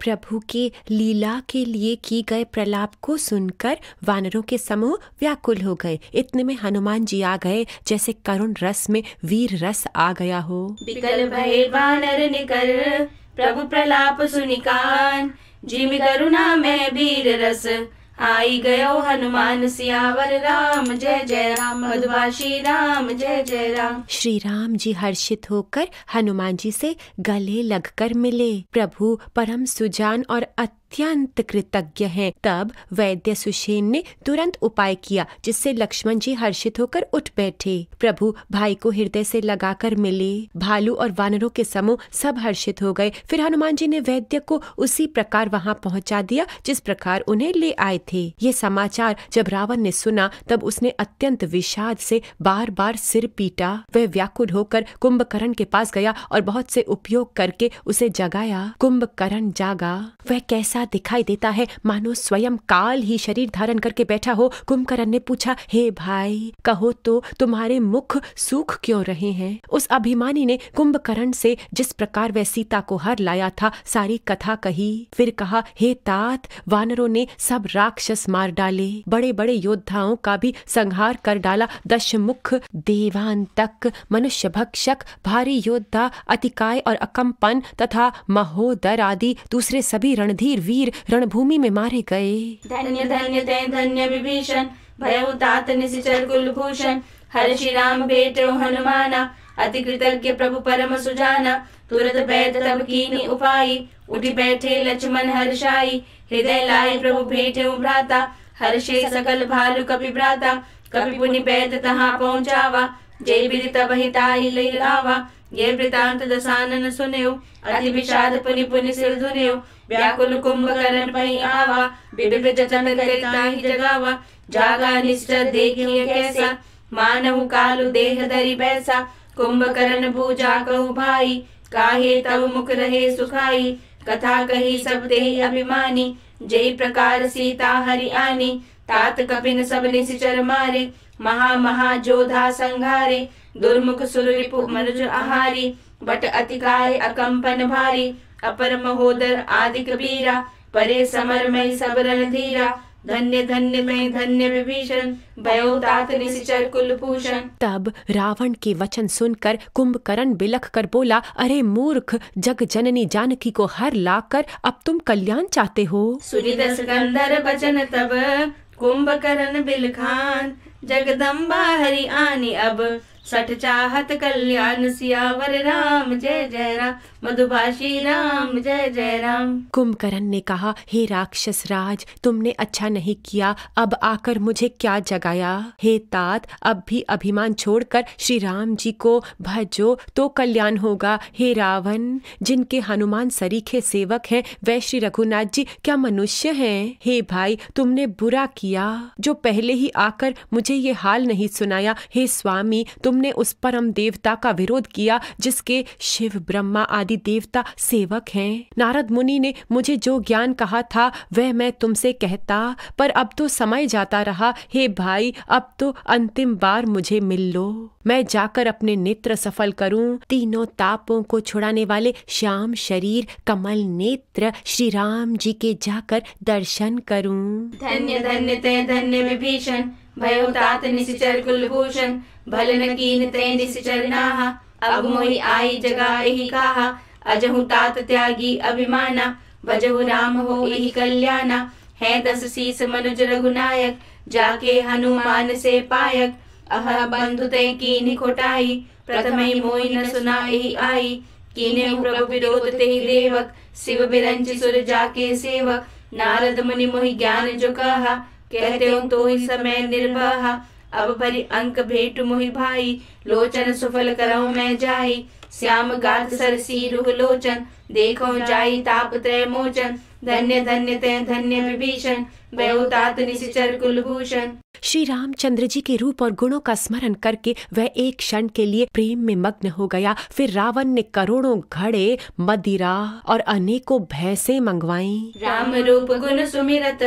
प्रभु के लीला के लिए की गए प्रलाप को सुनकर वानरों के समूह व्याकुल हो गए। इतने में हनुमान जी आ गए जैसे करुण रस में वीर रस आ गया हो। विकल भये वानर निकर, प्रभु प्रलाप सुनिकान, जिमि करुणा में वीर रस, आई गयो हनुमान सियावर राम। जय जय राम, मधुभाषी राम, जय जय राम। श्री राम जी हर्षित होकर हनुमान जी से गले लगकर मिले। प्रभु परम सुजान और अत्यंत कृतज्ञ हैं। तब वैद्य सुषेण ने तुरंत उपाय किया जिससे लक्ष्मण जी हर्षित होकर उठ बैठे। प्रभु भाई को हृदय से लगाकर मिले। भालू और वानरों के समूह सब हर्षित हो गए। फिर हनुमान जी ने वैद्य को उसी प्रकार वहां पहुंचा दिया जिस प्रकार उन्हें ले आए थे। ये समाचार जब रावण ने सुना तब उसने अत्यंत विषाद से बार बार सिर पीटा। वह व्याकुल होकर कुंभकर्ण के पास गया और बहुत से उपयोग करके उसे जगाया। कुंभकर्ण जागा। वह कैसा दिखाई देता है, मानो स्वयं काल ही शरीर धारण करके बैठा हो। कुंभकर्ण ने पूछा, हे भाई, कहो तो तुम्हारे मुख सूख क्यों रहे हैं? उस अभिमानी ने कुंभकर्ण से जिस प्रकार वह सीता को हर लाया था सारी कथा कही। फिर कहा, हे तात, वानरों ने सब राक्षस मार डाले, बड़े बड़े योद्धाओं का भी संहार कर डाला। दशमुख, देवांतक, मनुष्य भक्षक, भारी योद्धा, अतिकाय और अकम्पन तथा महोदर आदि दूसरे सभी रणधीर वीर रणभूमि में मारे गए। धन्य धन्य ते धन्य विभीषण, भयउ तात निशिचर कुलभूषण, हर्षि राम भेटो हनुमाना, अति कृतज्ञ प्रभु परम सुजाना। तुरत बैठ तब कीनी उपाई, उठी बैठे लक्ष्मण हर्षाई, हृदय लाई प्रभु भेटे भ्राता, हर्षे सकल भालु कपि भ्राता। कपि पुनि बैठ तहाँ पहुँचावा, जय विधि तब हिताई लई आवा। ये वृतांत दसानन सुनेउ, अति विषाद पुनि पुनि सिर धुनेउ। व्याकुल कुंभकर्ण पई आवा, विविध जतन करे ताहि जगावा। जागा निश्चर देखिए कैसा, मानहु कालु देह धरि बैसा। कुंभकर्ण भूजा कहु भाई, काहे तब मुख रहे सुखाई। कथा कही सब ते अभिमानी, जय प्रकार सीता हरि आनी। तात कपिन सब निशिचर मारे, महा महा जोधा संघारे। दुर्मुख सुर रिपु मनुज आहारी, बट अतिकाय अकंपन भारी। अपर महोदर आदि कबीरा, परे समर मई सब रणधीरा। धन्य धन्य में धन्य विभीषण, भयो तात निशिचर कुलभूषण। तब रावण के वचन सुनकर कुंभकर्ण बिलख कर बोला, अरे मूर्ख, जग जननी जानकी को हर लाकर अब तुम कल्याण चाहते हो। सुनि दस कंधर बचन तब, कुंभकर्ण बिलखान। जगदम्बा हरि आनी अब, सठ चाहत कल्याण सियावर राम। जय जय राम, मधुभाषी राम, जय जय राम। कुंभकर्ण ने कहा, हे राक्षस राज, तुमने अच्छा नहीं किया, अब आकर मुझे क्या जगाया। हे तात, अब भी अभिमान छोड़कर श्री राम जी को भजो तो कल्याण होगा। हे रावण, जिनके हनुमान सरीखे सेवक हैं, वह श्री रघुनाथ जी क्या मनुष्य हैं? हे भाई, तुमने बुरा किया जो पहले ही आकर मुझे ये हाल नहीं सुनाया। हे स्वामी, तुमने उस परम देवता का विरोध किया जिसके शिव ब्रह्मा आदि देवता सेवक हैं। नारद मुनि ने मुझे जो ज्ञान कहा था वह मैं तुमसे कहता, पर अब तो समय जाता रहा। हे भाई, अब तो अंतिम बार मुझे मिल लो, मैं जाकर अपने नेत्र सफल करूं। तीनों तापों को छुड़ाने वाले श्याम शरीर कमल नेत्र श्री राम जी के जाकर दर्शन करूं। धन्य धन्य ते धन्य विभीषण, भयो तात निशिचर कुलभूषण। भल न कीन ते निशिचर नाहा, अब मोहि आई जगाहि काहा। अजहु तात त्यागी अभिमाना, भजहु राम हो एहि कल्याणा। है दस शीस मनुज रघुनायक, जाके हनुमान से पायक। अह बंधु ते कीन्हि खोटाई, प्रथमहि मोहि न सुनाहि आई। कीन्हे प्रभु विरोध तेहि देवक, शिव बिरंचि सुर जाके सेवक। नारद मुनि मोहि ज्ञान जो कहा, कहते हो तो ही समय निर्वाहा। अब भरी अंक भेट मोहि भाई, लोचन सुफल करऊं मैं जाई। श्याम गात सरसी रुह लोचन, देखो जाई ताप त्रय मोचन। धन्य धन्य ते धन्य विभीषण, भयो तात निशिचर कुलभूषण। श्री रामचंद्र जी के रूप और गुणों का स्मरण करके वह एक क्षण के लिए प्रेम में मग्न हो गया। फिर रावण ने करोड़ों घड़े मदिरा और अनेकों भैंसे मंगवाई। राम रूप गुण सुमिरत,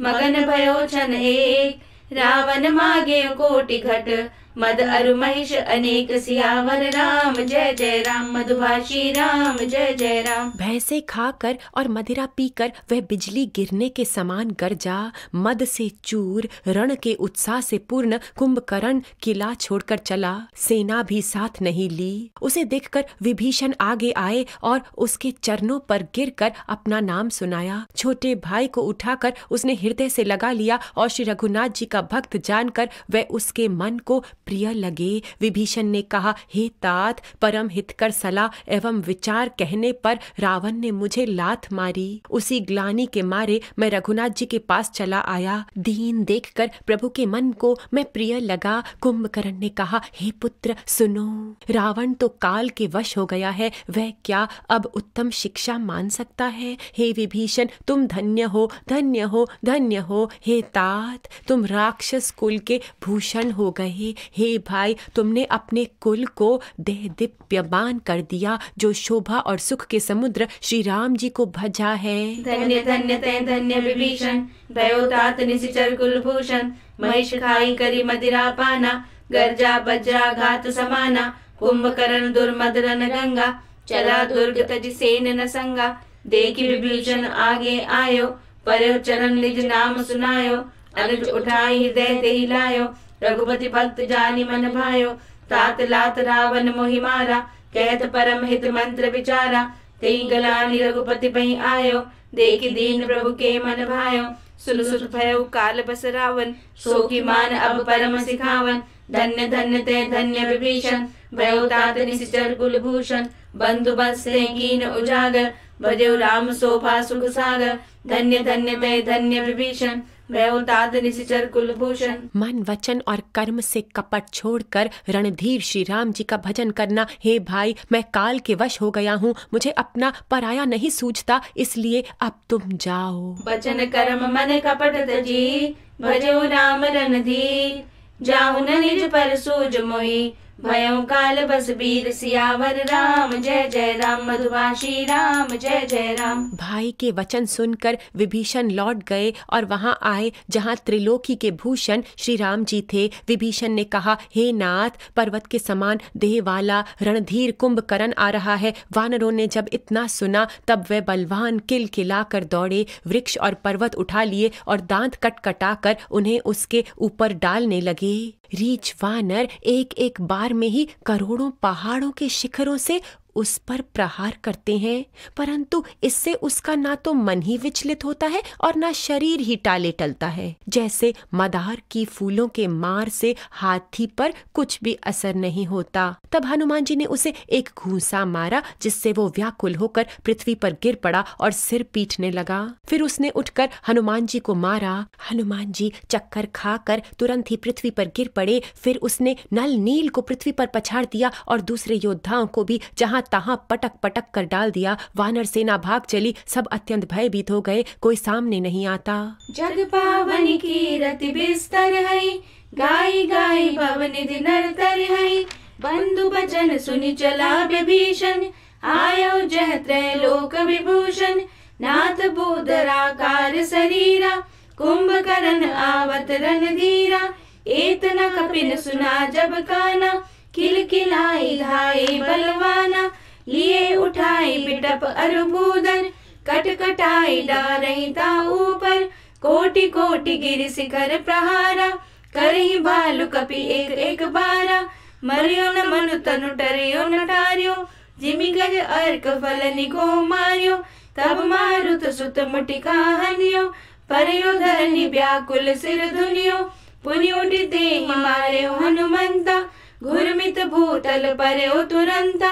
मगन भयो छन एक। रावण मागे कोटि घट, मद अरु महिष अनेक सियावर राम जय जय राम मधुभाषी राम जय जय राम। भैंसे खाकर और मदिरा पीकर वह बिजली गिरने के समान गरजा। मद से चूर रण के उत्साह से पूर्ण कुंभकर्ण किला छोड़कर चला, सेना भी साथ नहीं ली। उसे देखकर विभीषण आगे आए और उसके चरणों पर गिरकर अपना नाम सुनाया। छोटे भाई को उठाकर उसने हृदय से लगा लिया और श्री रघुनाथ जी का भक्त जानकर वह उसके मन को प्रिय लगे। विभीषण ने कहा, हे तात, परम हितकर सलाह एवं विचार कहने पर रावण ने मुझे लात मारी। उसी ग्लानि के मारे मैं रघुनाथ जी के पास चला आया। दीन देखकर प्रभु के मन को मैं प्रिय लगा। कुंभकर्ण ने कहा, हे पुत्र सुनो, रावण तो काल के वश हो गया है, वह क्या अब उत्तम शिक्षा मान सकता है। हे विभीषण, तुम धन्य हो, धन्य हो, धन्य हो। हे तात, तुम राक्षस कुल के भूषण हो गए। हे भाई, तुमने अपने कुल को देह दिव्यमान कर दिया। जो शोभा और सुख के समुद्र श्री राम जी को भजा है। धन्य धन्य तै धन्य विभीषण, भयो तात निशिचर कुलभूषण। महिष खाई करी मदिरा पाना, गर्जा बज्रा घात समाना। कुंभकर्ण दुर्मद रन गंगा, चला दुर्ग तज सेन न संगा। देखि विभीषण आगे आयो, पर्यो चरण निज नाम सुनायो। अनुज उठाई हृदय ते लायो, रघुपति भक्त जानि मन भायो। तात लात रावण मोहि मारा, कहत परम हित मंत्र विचारा। तेहि गलानि रघुपति पहि आयो, देखि दीन प्रभु के मन भायो। सुन सुत भयउ काल बस रावण, सो की मान अब परम सिखावन। धन्य धन्य ते धन्य विभीषण, भयो तात निशिचर कुलभूषण। बंधु बस से कीन उजागर, भजो राम शोभा सुख सागर। धन्य धन्य ते धन्य विभीषण, भयो तात निशिचर कुलभूषण। मन वचन और कर्म से कपट छोड़कर रणधीर श्री राम जी का भजन करना। हे भाई, मैं काल के वश हो गया हूँ, मुझे अपना पराया नहीं सूझता, इसलिए अब तुम जाओ। वचन कर्म मन कपट तजी, भजो राम रणधीर। जाहु न निज पर सूझ मोहि, भयो काल बस बीर। सियावर राम जय जय राम मधुभाषी राम जय जय राम। भाई के वचन सुनकर विभीषण लौट गए और वहां आए जहां त्रिलोकी के भूषण श्री राम जी थे। विभीषण ने कहा, हे नाथ, पर्वत के समान देह वाला रणधीर कुंभकर्ण आ रहा है। वानरों ने जब इतना सुना तब वे बलवान किलकिलाकर दौड़े, वृक्ष और पर्वत उठा लिए और दांत कटकटाकर उन्हें उसके ऊपर डालने लगे। रीछ वानर एक एक बार में ही करोड़ों पहाड़ों के शिखरों से उस पर प्रहार करते हैं, परंतु इससे उसका ना तो मन ही विचलित होता है और ना शरीर ही टाले टलता है। जैसे मदार की फूलों के मार से हाथी पर कुछ भी असर नहीं होता। तब हनुमान जी ने उसे एक घूंसा मारा, जिससे वो व्याकुल होकर पृथ्वी पर गिर पड़ा और सिर पीटने लगा। फिर उसने उठकर हनुमान जी को मारा। हनुमान जी चक्कर खाकर तुरंत ही पृथ्वी पर गिर पड़े। फिर उसने नल नील को पृथ्वी पर पछाड़ दिया और दूसरे योद्धाओं को भी जहां तहां पटक पटक कर डाल दिया। वानर सेना भाग चली, सब अत्यंत भयभीत हो गए, कोई सामने नहीं आता। जग पावन की रति बिस्तर है, गाई गाई भवनिधि नरतर है। बंधु बचन सुनि चला विभीषण, आयो जह त्रैलोक विभूषण। नाथ बूदराकार शरीरा, कुंभकर्ण आवत रणधीरा। एतना कपिन सुना जब काना, खिलखिलाई धाई बलवाना। लिए उठाई बिटप अरुभूधर, कटकटाई डारही ता ऊपर। कोटि कोटि गिरि शिखर प्रहारा, करही भालु कपि एक एक बारा। मरियो न मनु तनु टरियो न टारियो, जिमि गज अर्क फलनि को मारियो। तब मारुत सुत मुटिका हनियो, परयो धरनी व्याकुल सिर धुनियो। पुनि उठि देहि मारियो हनुमंता, घुरमित भूतल पर्यो तुरंता।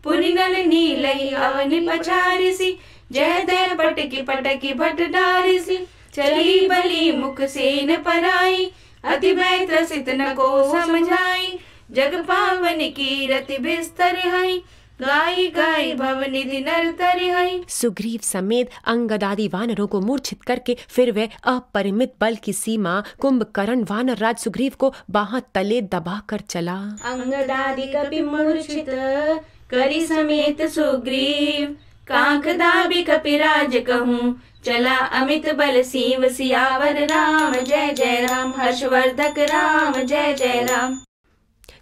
पुनि नल नीलहि अवनि पछारिसी, जय तय पटकी पटकी भट डारिसी। चली बली मुख सेन पराई, अति भय त्रसित न को समझाई। जग पावन की रति बिस्तर है, गाई गाई भवनिधि नरतर है। सुग्रीव समेत अंगद आदि वानरों को मूर्छित करके फिर वे अपरिमित बल की सीमा कुंभकर्ण वानर राज सुग्रीव को बाह तले दबा कर चला। अंगद आदि कपि मूर्छित, करी समेत सुग्रीव। कांख दाबी कपिराज कहूँ, चला अमित बल सीव। सियावर राम जय जय राम, हर्षवर्धक राम जय जय राम।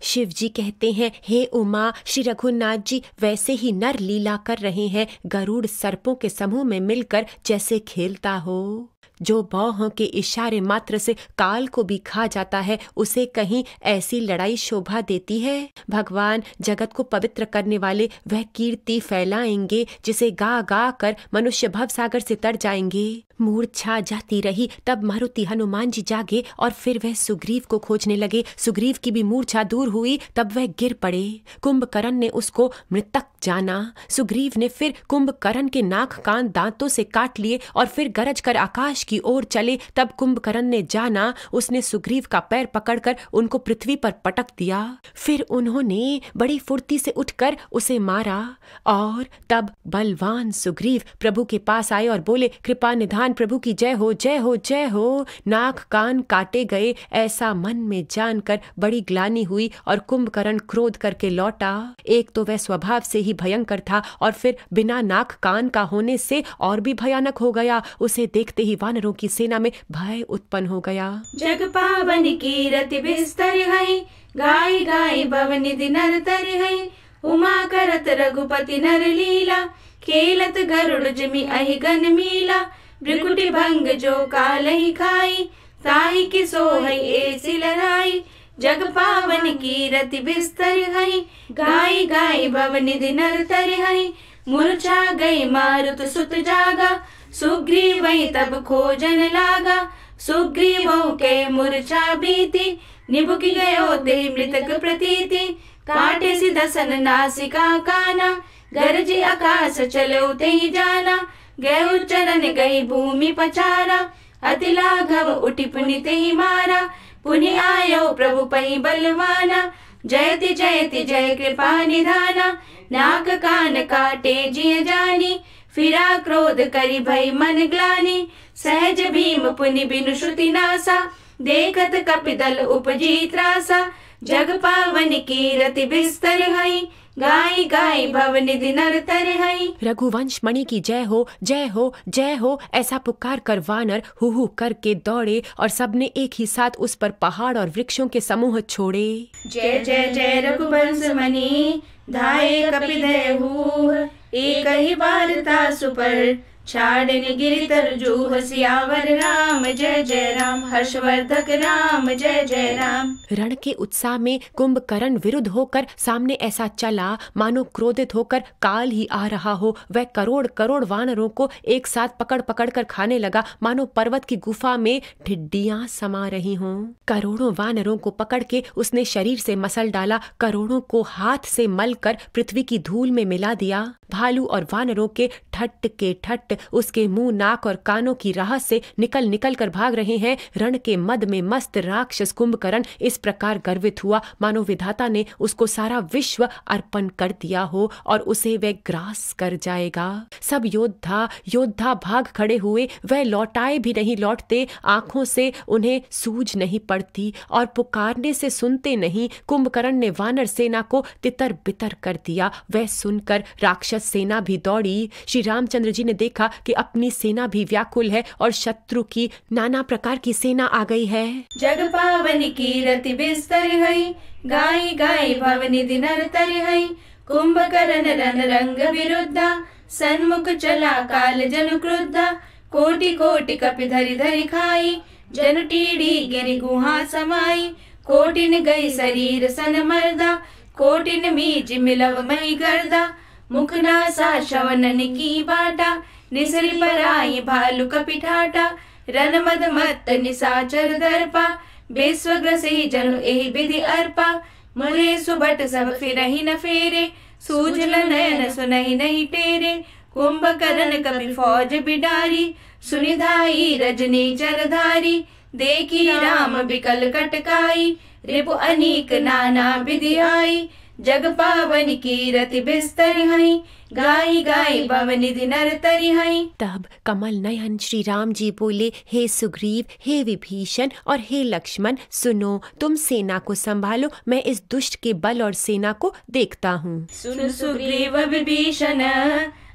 शिव जी कहते हैं, हे उमा, श्री रघुनाथ जी वैसे ही नर लीला कर रहे हैं, गरुड़ सर्पों के समूह में मिलकर जैसे खेलता हो। जो भौहों के इशारे मात्र से काल को भी खा जाता है, उसे कहीं ऐसी लड़ाई शोभा देती है। भगवान जगत को पवित्र करने वाले वह कीर्ति फैलाएंगे जिसे गा गा कर मनुष्य भवसागर से तर जाएंगे। मूर्छा जाती रही, तब मारुति हनुमान जी जागे और फिर वह सुग्रीव को खोजने लगे। सुग्रीव की भी मूर्छा दूर हुई, तब वह गिर पड़े। कुंभकर्ण ने उसको मृतक जाना। सुग्रीव ने फिर कुंभकर्ण के नाक कान दांतों से काट लिए और फिर गरज कर आकाश की ओर चले। तब कुंभकर्ण ने जाना, उसने सुग्रीव का पैर पकड़कर उनको पृथ्वी पर पटक दिया। फिर उन्होंने बड़ी फुर्ती से उठकर उसे मारा और तब बलवान सुग्रीव प्रभु के पास आए और बोले, कृपा निधान प्रभु की जय हो, जय हो, जय हो। नाक कान काटे गए ऐसा मन में जानकर बड़ी ग्लानि हुई और कुंभकर्ण क्रोध करके लौटा। एक तो वह स्वभाव से ही भयंकर था और फिर बिना नाक कान का होने से और भी भयानक हो गया। उसे देखते ही वानरों की सेना में भय उत्पन्न हो गया। जग पावन की रति बिस्तर है, गाय गाय भवनिधि नर तर है। उमा करत रघुपति नर लीला, खेलत गरुड़ जिमि अहि गन मीला। भृकुटि भंग जो काल ही खाई, ताहि की सोहई ऐसी लड़ाई। जग पावन की रति बिस्तर है, गाय गाय भवनिधि नर तर है। मूर्छा गई मारुत सुत जागा, सुग्रीव वही तब खोजन लागा। सुग्रीवों के मूर्छा बीती, निबुक गयो ते मृतक प्रतीति। काटे सी दसन नासिका काना, गरजे आकाश चलो ते ही जाना। गयो चरण गई भूमि पचारा, अति लाघव उठि पुनि ते ही मारा। पुनि आयो प्रभु पहि बलवाना, जयति जयति जय कृपा निधाना। नाक कान काटे जिय जानी, फिरा क्रोध करि भई मन ग्लानि। सहज भीम पुनि बिनु श्रुति नासा, देखत कपिदल उपजी त्रासा। जग पावन की रति बिस्तर है, गाय गाय भवनिधि नर तर है। रघुवंश मणि की जय हो, जय हो, जय हो, ऐसा पुकार कर वानर हु करके दौड़े और सबने एक ही साथ उस पर पहाड़ और वृक्षों के समूह छोड़े। जय जय जय रघुवंश मणि, धाये कपिदेहु। एक ही बारता सुपर, छाड़न गिरि तरजूह। सियावर राम जय जय राम, हर्षवर्धक राम जय जय राम। रण के उत्साह में कुंभकर्ण विरुद्ध होकर सामने ऐसा चला मानो क्रोधित होकर काल ही आ रहा हो। वह करोड़ करोड़ वानरों को एक साथ पकड़ पकड़ कर खाने लगा, मानो पर्वत की गुफा में ढिड्डियां समा रही हों। करोड़ों वानरों को पकड़ के उसने शरीर से मसल डाला, करोड़ों को हाथ से मल कर पृथ्वी की धूल में मिला दिया। भालू और वानरों के ठट्ट के ठट्ट उसके मुंह, नाक और कानों की राह से निकल निकल कर भाग रहे हैं। रण के मद में मस्त राक्षस कुंभकर्ण इस प्रकार गर्वित हुआ मानो विधाता ने उसको सारा विश्व अर्पण कर दिया हो और उसे वह ग्रास कर जाएगा। सब योद्धा भाग खड़े हुए, वह लौटाए भी नहीं लौटते, आंखों से उन्हें सूझ नहीं पड़ती और पुकारने से सुनते नहीं। कुंभकर्ण ने वानर सेना को तितर बितर कर दिया। वह सुनकर राक्षस सेना भी दौड़ी। श्री रामचंद्र जी ने देखा कि अपनी सेना भी व्याकुल है और शत्रु की नाना प्रकार की सेना आ गई है। जग पावन की रति बिस्तर है, गाय गाय भवनिधि नर तर है। कुंभकर्ण रन रंग विरुद्धा, सन्मुख चला काल जनु क्रुद्धा। कोटि कोटि कपि धरि धरि खाई, जनु टीढ़ी गिरि गुहा समाई। कोटिन गई शरीर सन मर्दा, कोटिन मीज मिलव मही गर्दा। मुख नासा श्रवणन की बाटा, निसरी पर आई भालू कपिठाटा। रन मद मत निसाचर दर्पा, बेस्वग्रसी जनु एहि विधि अर्पा। मुरे सुबट सब फिरहि न फेरे, सूझल नयन सुनहि नहीं टेरे। कुंभकर्ण कपि फौज बिडारी, सुनिधाई रजनी चरधारी। देखी राम बिकल कटकाई, रिपु अनीक नाना विधि आई। जग पावन की रति बिस्तर है, गाय गाय भवनिधि नर तर है। तब कमल नयन श्री राम जी बोले, हे सुग्रीव, हे विभीषण और हे लक्ष्मण, सुनो, तुम सेना को संभालो, मैं इस दुष्ट के बल और सेना को देखता हूँ। सुन सुग्रीव विभीषण,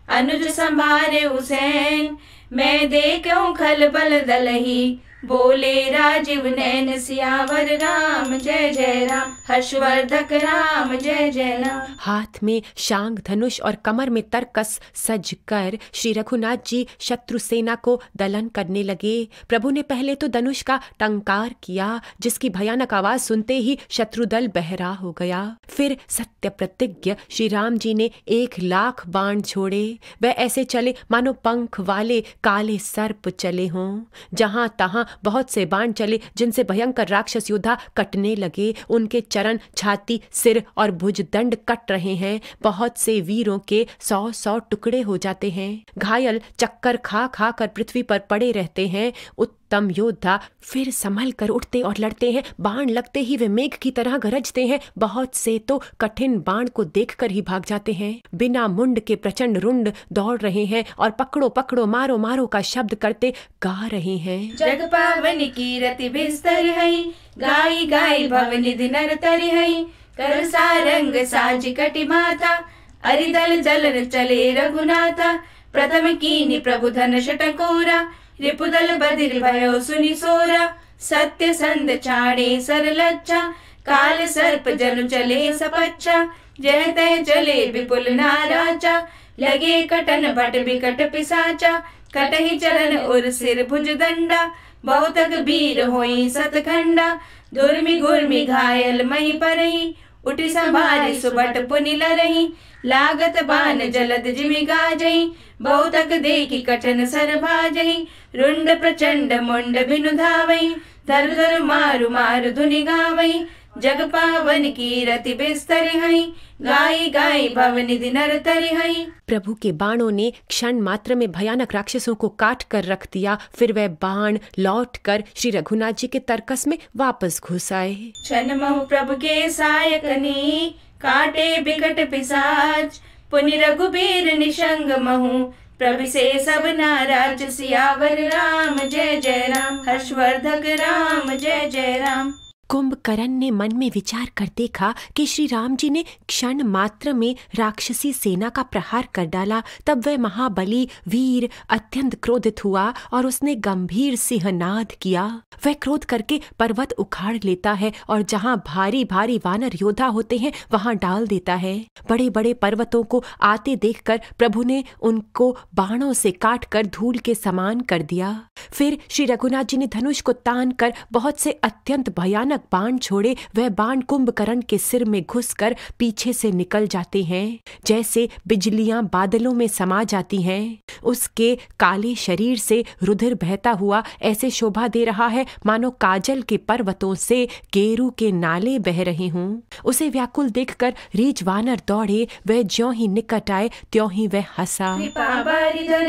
अनुज संभारे हुसैन। मैं देखूं खल बल दलही, बोले राजीव नयन सियावर राम जय जय राम, हर्षवर्धक राम जय जय राम। हाथ में शांग धनुष और कमर में तरकस सजकर श्री रघुनाथ जी शत्रु सेना को दलन करने लगे। प्रभु ने पहले तो धनुष का टंकार किया, जिसकी भयानक आवाज सुनते ही शत्रु दल बहरा हो गया। फिर सत्य प्रतिज्ञ श्री राम जी ने 1,00,000 बाण छोड़े। वह ऐसे चले मानो पंख वाले काले सर्प चले हों। जहां तहां बहुत से बाण चले, जिनसे भयंकर राक्षस योद्धा कटने लगे। उनके चरण, छाती, सिर और भुजदंड कट रहे हैं। बहुत से वीरों के 100-100 टुकड़े हो जाते हैं। घायल चक्कर खा खा कर पृथ्वी पर पड़े रहते हैं। उत्तम योद्धा फिर संभल कर उठते और लड़ते हैं। बाण लगते ही वे मेघ की तरह गरजते हैं। बहुत से तो कठिन बाण को देखकर ही भाग जाते हैं। बिना मुंड के प्रचंड रुंड दौड़ रहे हैं और पकड़ो पकड़ो मारो मारो का शब्द करते गा रहे हैं। जग पावन कीरति बिस्तर हई, गाई गाई भवनिधि नरतरि हई। कर सारंग साज कटि माता, अरिदल जलन चले रघुनाथा। प्रथम कीनि प्रभु धनुष टकोरा, रिपुदल बधिर भयो सुनि सोरा। सत्य संध चाड़े सर लज्जा, काल सर्प जनु चले सपच्चा। जह तह चले विपुल नाराचा, लगे कटन भट बिकट पिसाचा। कटहि चरण उर सिर भुज दंडा, बहुतक वीर होई सतखंडा। दुर्मि गुर्मि घायल मही परही, उठि संभारि सुबट पुनि लरही। लागत बान जलद जिमि गाजही, बहुतक देखि कठिन सर भाजही। रुंड प्रचंड मुंड बिनु धावही, धर धर मारु मारु धुनि गावही। जग पावन कीरति बिस्तर हई, गाई गाई भवनिधि नरतरि हई। प्रभु के बाणों ने क्षण मात्र में भयानक राक्षसों को काट कर रख दिया। फिर वह बाण लौटकर श्री रघुनाथ जी के तरकस में वापस घुस आए। क्षण महु प्रभु के सायकनी, काटे बिकट पिसाच। पुनि रघुबीर निशंग महु, प्रभु से सब नाराज। सियावर राम जय जय राम, हर्षवर्धक राम जय जय राम। कुंभकर्ण ने मन में विचार कर देखा कि श्री राम जी ने क्षण मात्र में राक्षसी सेना का प्रहार कर डाला। तब वह महाबली वीर अत्यंत क्रोधित हुआ और उसने गंभीर सिंहनाद किया। वह क्रोध करके पर्वत उखाड़ लेता है और जहां भारी भारी वानर योद्धा होते हैं वहां डाल देता है। बड़े बड़े पर्वतों को आते देखकर प्रभु ने उनको बाणों से काट कर धूल के समान कर दिया। फिर श्री रघुनाथ जी ने धनुष को तान कर बहुत से अत्यंत भयानक बाण छोड़े। वह बाण कुंभकर्ण के सिर में घुसकर पीछे से निकल जाते हैं, जैसे बिजलियां बादलों में समा जाती हैं। उसके काले शरीर से रुधिर बहता हुआ ऐसे शोभा दे रहा है मानो काजल के पर्वतों से केरू के नाले बह रहे हों। उसे व्याकुल देखकर रीछ वानर दौड़े। वह ज्यों ही निकट आए त्यों ही वह हंसा।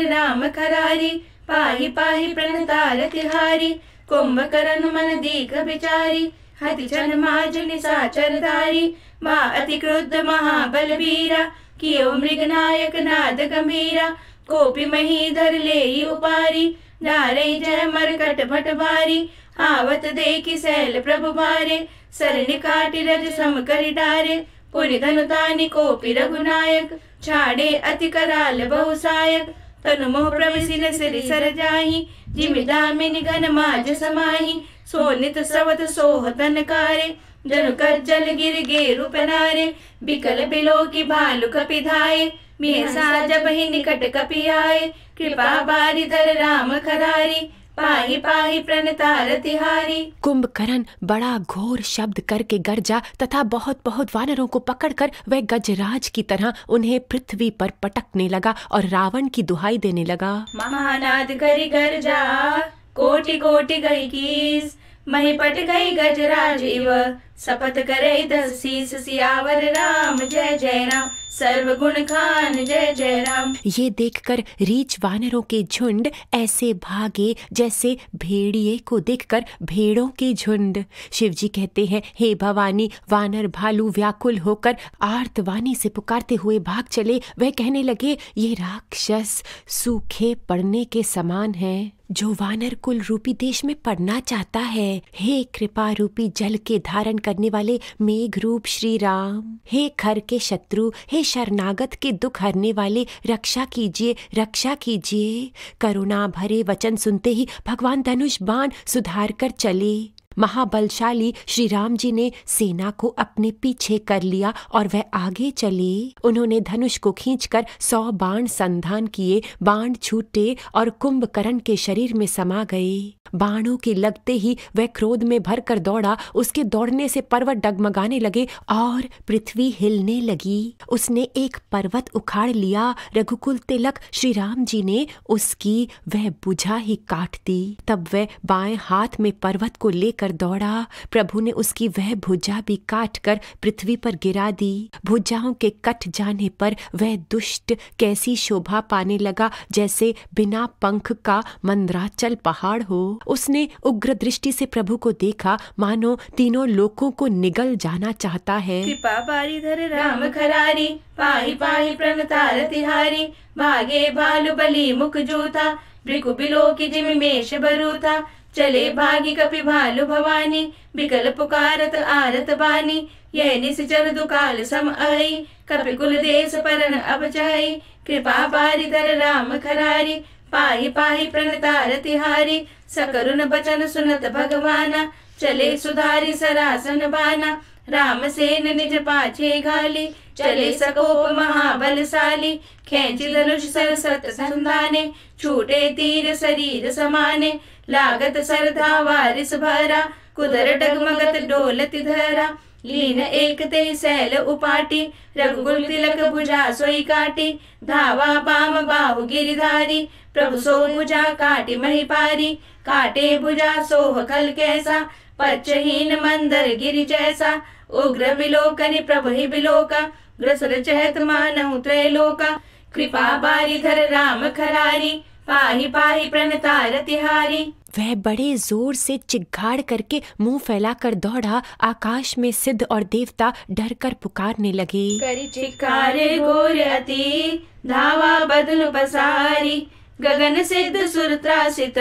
राम खरारी, पाहि पाहि प्रणतार तिहारी। कुंभकर्ण मन दीख विचारी, हति छन माज निशाचर धारी। माँ अति क्रुद्ध महाबल वीरा, कियो मृग नायक नाद गंभीरा। कोपी मही धर लेई उपारी, नारे जय मरकट भट भारी। आवत देखि सैल प्रभु मारे, सरनि काटि रज सम करि डारे। पुनि धनु तानि कोपी रघुनायक, छाड़े अति कराल बहु सायक। तनु मोह प्रविसिन सिरि सर जाहि, जिमि दामिनि घन माज समाहि। सोनित सवत सोह तनकारे, जनु कज्जल गिर गेरु पनारे। बिकल बिलो की भालु कपि धाये, मिह साजब ही निकट कपि आए। कृपा बारि धर राम खरारी, पाहि पाहि प्रणतार तिहारी। कुंभकर्ण बड़ा घोर शब्द करके गरजा तथा बहुत बहुत वानरों को पकड़कर वह गजराज की तरह उन्हें पृथ्वी पर पटकने लगा और रावण की दुहाई देने लगा। महानाद करि गरजा, कोटि कोटि गई कीस। मही पट गई गजराज इव, शपथ करे 10 शीस। सियावर राम जय जय राम, सर्वगुण खान जय जय राम। ये देखकर रीछ वानरों के झुंड ऐसे भागे जैसे भेड़िए को देखकर भेड़ों के झुंड। शिवजी कहते हैं, हे भवानी, वानर भालू व्याकुल होकर आर्तवाणी से पुकारते हुए भाग चले। वह कहने लगे, ये राक्षस सूखे पड़ने के समान है। जो वानर कुल रूपी देश में पड़ना चाहता है। हे कृपा रूपी जल के धारण करने वाले मेघ रूप श्री राम, हे खर के शत्रु, हे शरणागत के दुख हरने वाले, रक्षा कीजिए, रक्षा कीजिए। करुणा भरे वचन सुनते ही भगवान धनुष बाण सुधार कर चले। महाबलशाली श्री राम जी ने सेना को अपने पीछे कर लिया और वह आगे चले। उन्होंने धनुष को खींचकर 100 बाण संधान किए। बाण छूटे और कुंभकर्ण के शरीर में समा गए। बाणों के लगते ही वह क्रोध में भरकर दौड़ा। उसके दौड़ने से पर्वत डगमगाने लगे और पृथ्वी हिलने लगी। उसने एक पर्वत उखाड़ लिया। रघुकुल तिलक श्री राम जी ने उसकी वह भुजा ही काट दी। तब वह बाएं हाथ में पर्वत को लेकर दौड़ा। प्रभु ने उसकी वह भुजा भी काट कर पृथ्वी पर गिरा दी। भुजाओं के कट जाने पर वह दुष्ट कैसी शोभा पाने लगा, जैसे बिना पंख का मंदराचल पहाड़ हो। उसने उग्र दृष्टि से प्रभु को देखा, मानो तीनों लोकों को निगल जाना चाहता है। कृपा बारिधर राम खरारी, पाहि पाहि प्रणतार तिहारी। भागे भालु बलि मुख जूथा, भृगु बिलोकी जिमिमेश बरूथा। चले भागी कपि भालु भवानी, बिकल पुकारत आरत बानी। यह निश्चर दुकाल सम आई, कपि कुल देश परन अब जाई। कृपा बारिधर राम खरारी, पाहि पाहि प्रणतार तिहारी। सकरुन बचन सुनत भगवाना, चले सुधारी सरासन बाना। राम सेन निज पाछे घाली, चले सकोप महाबलशाली। खेची धनुष सरसत संधाने, छूटे तीर शरीर समाने। लागत सरधा वारिस भरा, कुदर डगमगत डोलत धरा। लीन एक ते सैल उपाटी, रघुकुल तिलक भुजा सोई काटी। धावा बाम बाहु गिरिधारी, प्रभु सो भुजा काटी महिपारी। काटे भुजा सोह खल कैसा, पच्चहीन मंदर गिरि जैसा। उग्र विलोकनि प्रभु ही बिलोका, ग्रसर चहत मानहु त्रैलोका। कृपा बारिधर राम खरारी, पाहि पाहि प्रणतार तिहारी। वह बड़े जोर से चिघाड़ करके मुंह फैलाकर दौड़ा। आकाश में सिद्ध और देवता डर कर पुकारने लगे। करि चिक्कारे घोर अति, धावा बदन पसारी। गगन सिद्ध सुर त्रासित,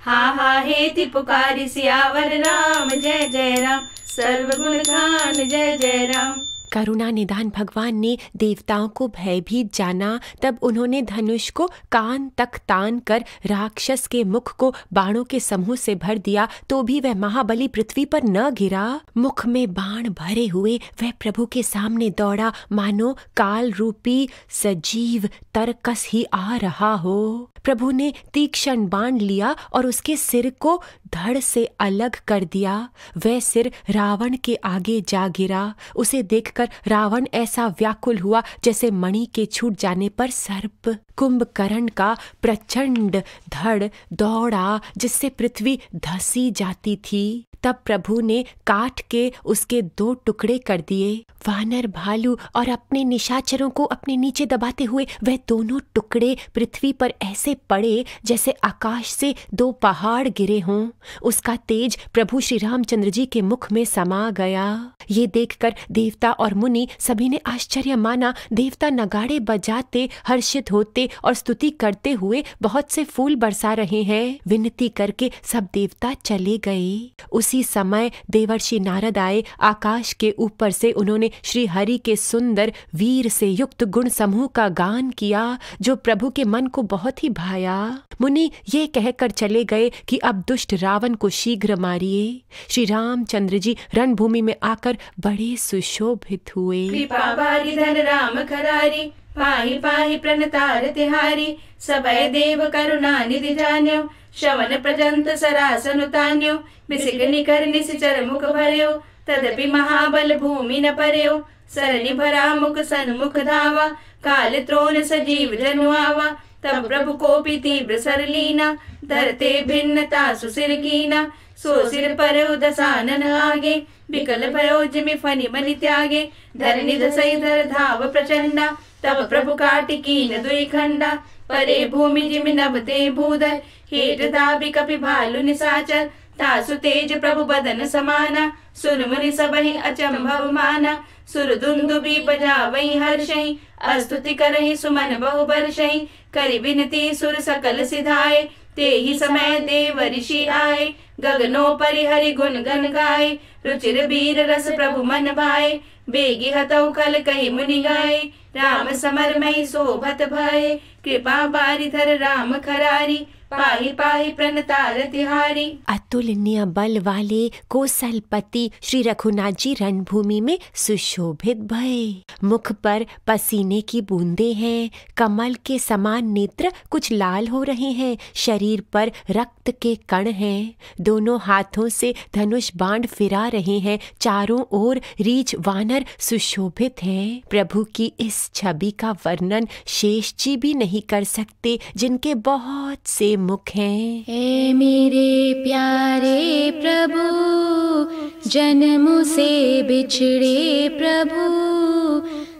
हा हा हेति पुकारी। सियावर राम जय जय राम, सर्वगुण गान जय जय राम। करुणा निधान भगवान ने देवताओं को भयभीत जाना। तब उन्होंने धनुष को कान तक तान कर राक्षस के मुख को बाणों के समूह से भर दिया, तो भी वह महाबली पृथ्वी पर न गिरा। मुख में बाण भरे हुए वह प्रभु के सामने दौड़ा, मानो काल रूपी सजीव तरकस ही आ रहा हो। प्रभु ने तीक्ष्ण बाण लिया और उसके सिर को धड़ से अलग कर दिया। वह सिर रावण के आगे जा गिरा। उसे देखकर रावण ऐसा व्याकुल हुआ जैसे मणि के छूट जाने पर सर्प। कुंभकर्ण का प्रचंड धड़ दौड़ा, जिससे पृथ्वी धसी जाती थी। तब प्रभु ने काट के उसके 2 टुकड़े कर दिए। वानर भालू और अपने निशाचरों को अपने नीचे दबाते हुए वह दोनों टुकड़े पृथ्वी पर ऐसे पड़े जैसे आकाश से 2 पहाड़ गिरे हों। उसका तेज प्रभु श्री रामचंद्र जी के मुख में समा गया। ये देखकर देवता और मुनि सभी ने आश्चर्य माना। देवता नगाड़े बजाते, हर्षित होते और स्तुति करते हुए बहुत से फूल बरसा रहे हैं। विनती करके सब देवता चले गए। उसी समय देवर्षि नारद आए। आकाश के ऊपर से उन्होंने श्री हरि के सुंदर वीर से युक्त गुण समूह का गान किया, जो प्रभु के मन को बहुत ही भाया। मुनि ये कहकर चले गए कि अब दुष्ट रावण को शीघ्र मारिए। श्री रामचंद्र जी रणभूमि में आकर बड़े सुशोभित हुए। कृपा बारिधर राम खरारी, पाहि पाहि प्रणतार तिहारी। सबय देव करुणा निधि जान्यो, श्रवण प्रजंत सरासन तान्यो। बिसिक निकर निश्चर मुख भर्यो, तदपि महाबल भूमि न पर्यो। सरनि भरा मुख सन्मुख धावा, काल त्रोण सजीव जनु आवा। तब प्रभु कोपि तीव्र सर लीना, धरते भिन्नता सुसिर कीना। सो सिर पर दसानन आगे, बिकल भयो जिमि फनि मनि त्यागे। धरनि दसई धर धाव प्रचंडा, तब प्रभु काटि कीन दुई खंडा। परे भूमि जिमि नभते भूधर, हेठ दाबि कपि भालु निशाचर। तासु तेज प्रभु बदन समाना, सुन मुनि सबहि अचंभव माना। सुर दुंदुबी बजावई हर्षई, स्तुति करहि सुमन बहु बरषई। करि विनती सुर सकल सिधाए, ते ही समय देव ऋषि आए, गगनों परि हरि गुण गन गाए। रुचिर बीर रस प्रभु मन भाए, बेगी हतौ कल कही मुनि गाए। राम समर मई शोभत भय, कृपा बारिधर राम खरारी। पाहि पाहि प्रणतार तिहारी। अतुलनीय बल वाले कौशलपति श्री रघुनाथ जी रणभूमि में सुशोभित भये। मुख पर पसीने की बूंदें हैं, कमल के समान नेत्र कुछ लाल हो रहे हैं, शरीर पर रक्त के कण हैं, दोनों हाथों से धनुष बाण फिरा रहे हैं, चारों ओर रीछ वानर सुशोभित हैं। प्रभु की इस छवि का वर्णन शेष जी भी नहीं कर सकते, जिनके बहुत से मुख हैं। हे मेरे प्यारे प्रभु, जन्मों से बिछड़े प्रभु,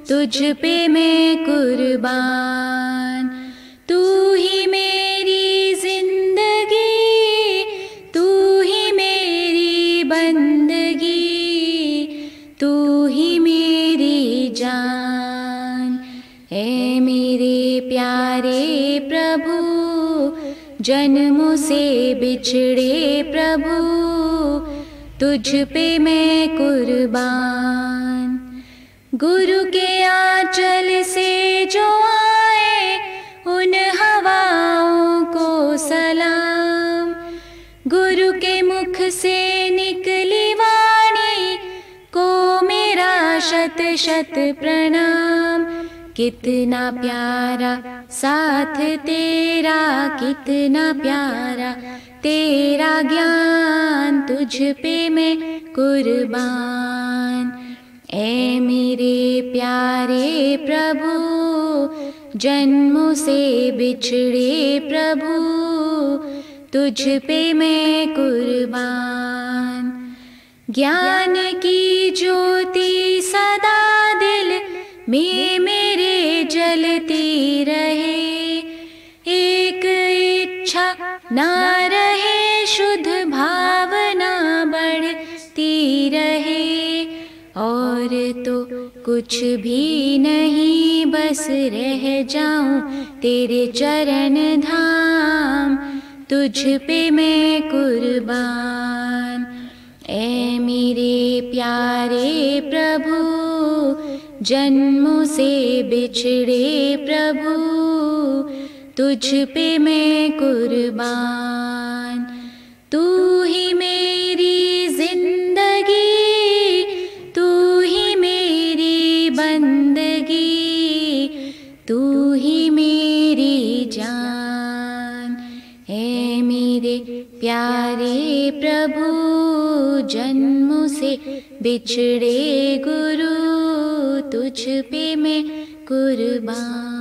तुझ पे मैं कुर्बान। तू ही मेरी जिंदगी, तू ही मेरी बंदगी, तू ही मेरी जान। हे मेरे प्यारे प्रभु, जन्मों से बिछड़े प्रभु, तुझ पे मैं कुर्बान। गुरु के आंचल से जो आए, उन हवाओं को सलाम। गुरु के मुख से निकली वाणी को मेरा शत शत प्रणाम। कितना प्यारा साथ तेरा, कितना प्यारा तेरा ज्ञान, तुझ पे मैं कुर्बान। ऐ मेरे प्यारे प्रभु, जन्मों से बिछड़े प्रभु, तुझ पे मैं कुर्बान। ज्ञान की ज्योति सदा दिल में मेरे जलती रहे, एक इच्छा ना रहे, शुद्ध भावना बढ़ती रहे। और तो कुछ भी नहीं, बस रह जाऊं तेरे चरण धाम, तुझ पे मैं कुर्बान। ऐ मेरे प्यारे प्रभु, जन्मों से बिछड़े प्रभु, तुझ पे मैं कुर्बान। तू ही मेरी जिंदगी, तू ही मेरी बंदगी, तू ही मेरी जान। है मेरे प्यारे प्रभु, जन्मों से बिछड़े गुरु, तुझ पे मैं कुर्बान।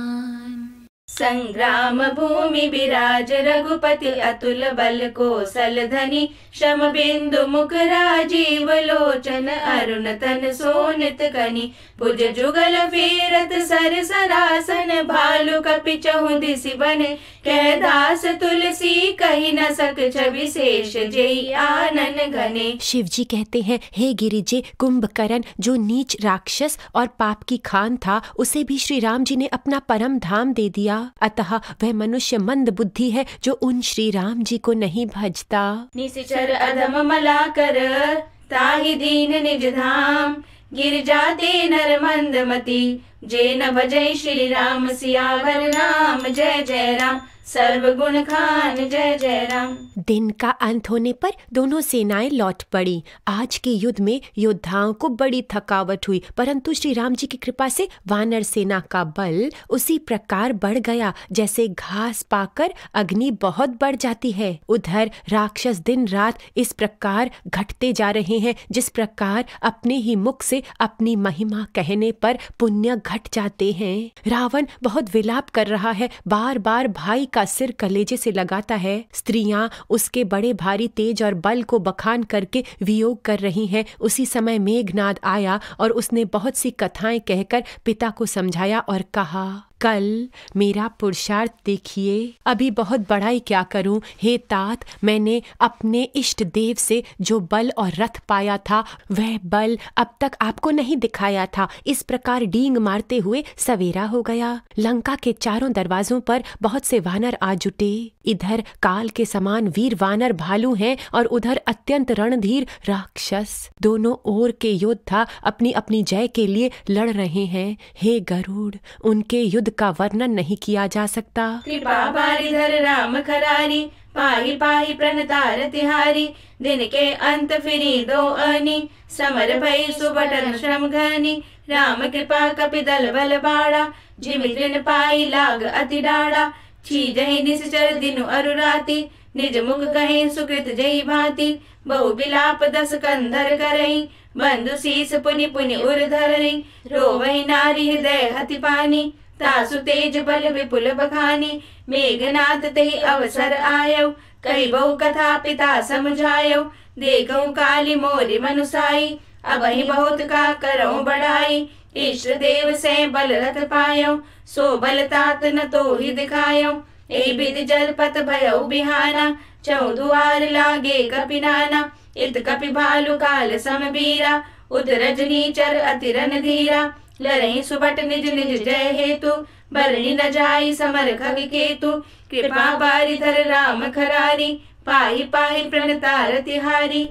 संग्राम भूमि विराज रघुपति, अतुल बल कौशल धनी। श्रम बिंदु मुख राजीव लोचन, अरुण तन सोनित कनी। भुज जुगल फेरत सर सरासन, भालु कपि चहुँ दिसि बने। कह दास तुलसी कही न सक, छवि शेष जेई आनन घने। शिव जी कहते हैं, हे गिरिजे, कुंभकर्ण जो नीच राक्षस और पाप की खान था, उसे भी श्री राम जी ने अपना परम धाम दे दिया। अतः वह मनुष्य मंद बुद्धि है जो उन श्री राम जी को नहीं भजता। निशिचर अधम मला कर, ताहि दीन निज धाम। गिर जाते नर मंद मति, जे न भजै श्री राम। सियावर राम जय जय राम, सर्व गुण खान जय जय राम। दिन का अंत होने पर दोनों सेनाएं लौट पड़ी। आज के युद्ध में योद्धाओं को बड़ी थकावट हुई, परंतु श्री राम जी की कृपा से वानर सेना का बल उसी प्रकार बढ़ गया जैसे घास पाकर अग्नि बहुत बढ़ जाती है। उधर राक्षस दिन रात इस प्रकार घटते जा रहे हैं, जिस प्रकार अपने ही मुख से अपनी महिमा कहने पर पुण्य घट जाते हैं। रावण बहुत विलाप कर रहा है, बार बार भाई का सिर कलेजे से लगाता है। स्त्रियां उसके बड़े भारी तेज और बल को बखान करके वियोग कर रही हैं। उसी समय मेघनाद आया और उसने बहुत सी कथाएं कहकर पिता को समझाया और कहा, कल मेरा पुरुषार्थ देखिए, अभी बहुत बड़ाई क्या करूं हे तात। मैंने अपने इष्ट देव से जो बल और रथ पाया था वह बल अब तक आपको नहीं दिखाया था। इस प्रकार डींग मारते हुए सवेरा हो गया। लंका के चारों दरवाजों पर बहुत से वानर आ जुटे। इधर काल के समान वीर वानर भालू हैं और उधर अत्यंत रणधीर राक्षस। दोनों ओर के योद्धा अपनी अपनी जय के लिए लड़ रहे हैं। हे गरुड़, उनके युद्ध का वर्णन नहीं किया जा सकता। कृपा बारिधर राम खरारी, पाहि पाहि प्रणतार तिहारी। दिन के अंत फिरी दो अनी, समर भई सुबटन श्रम घनी। राम कृपा कपिदल बल बाड़ा, जिमि तृण पाई लाग अति डाड़ा। छीजहि निश्चर दिनु अरुराती, निज मुख कहीं सुकृत जय भांति। बहु बिलाप दस कंधर करई, बंधु शीस पुनि पुनि उर धरई। रोवहि नारी हृदय हति पानी, तासु तेज बल विपुल बखानी। मेघनाथ तेहि अवसर आयो, कही बहु कथा पिता समझायो। देखऊ काली मोरि मनुसाई, अबहि बहुत का करऊं बढ़ाई। इष्ट देव से बल रथ पायो, सो बल तात न तो ही दिखायो। ए बिधि जलपत भयउ बिहाना, चौदुआर लागे कपिनाना। इत कपि भालु काल समबीरा, उत रजनीचर अति रणधीरा। लरहि सुबट निज निज जय हेतु, बरनि न जाई समर खग केतु। कृपा बारिधर राम खरारी, पाहि पाहि प्रणतार तिहारी।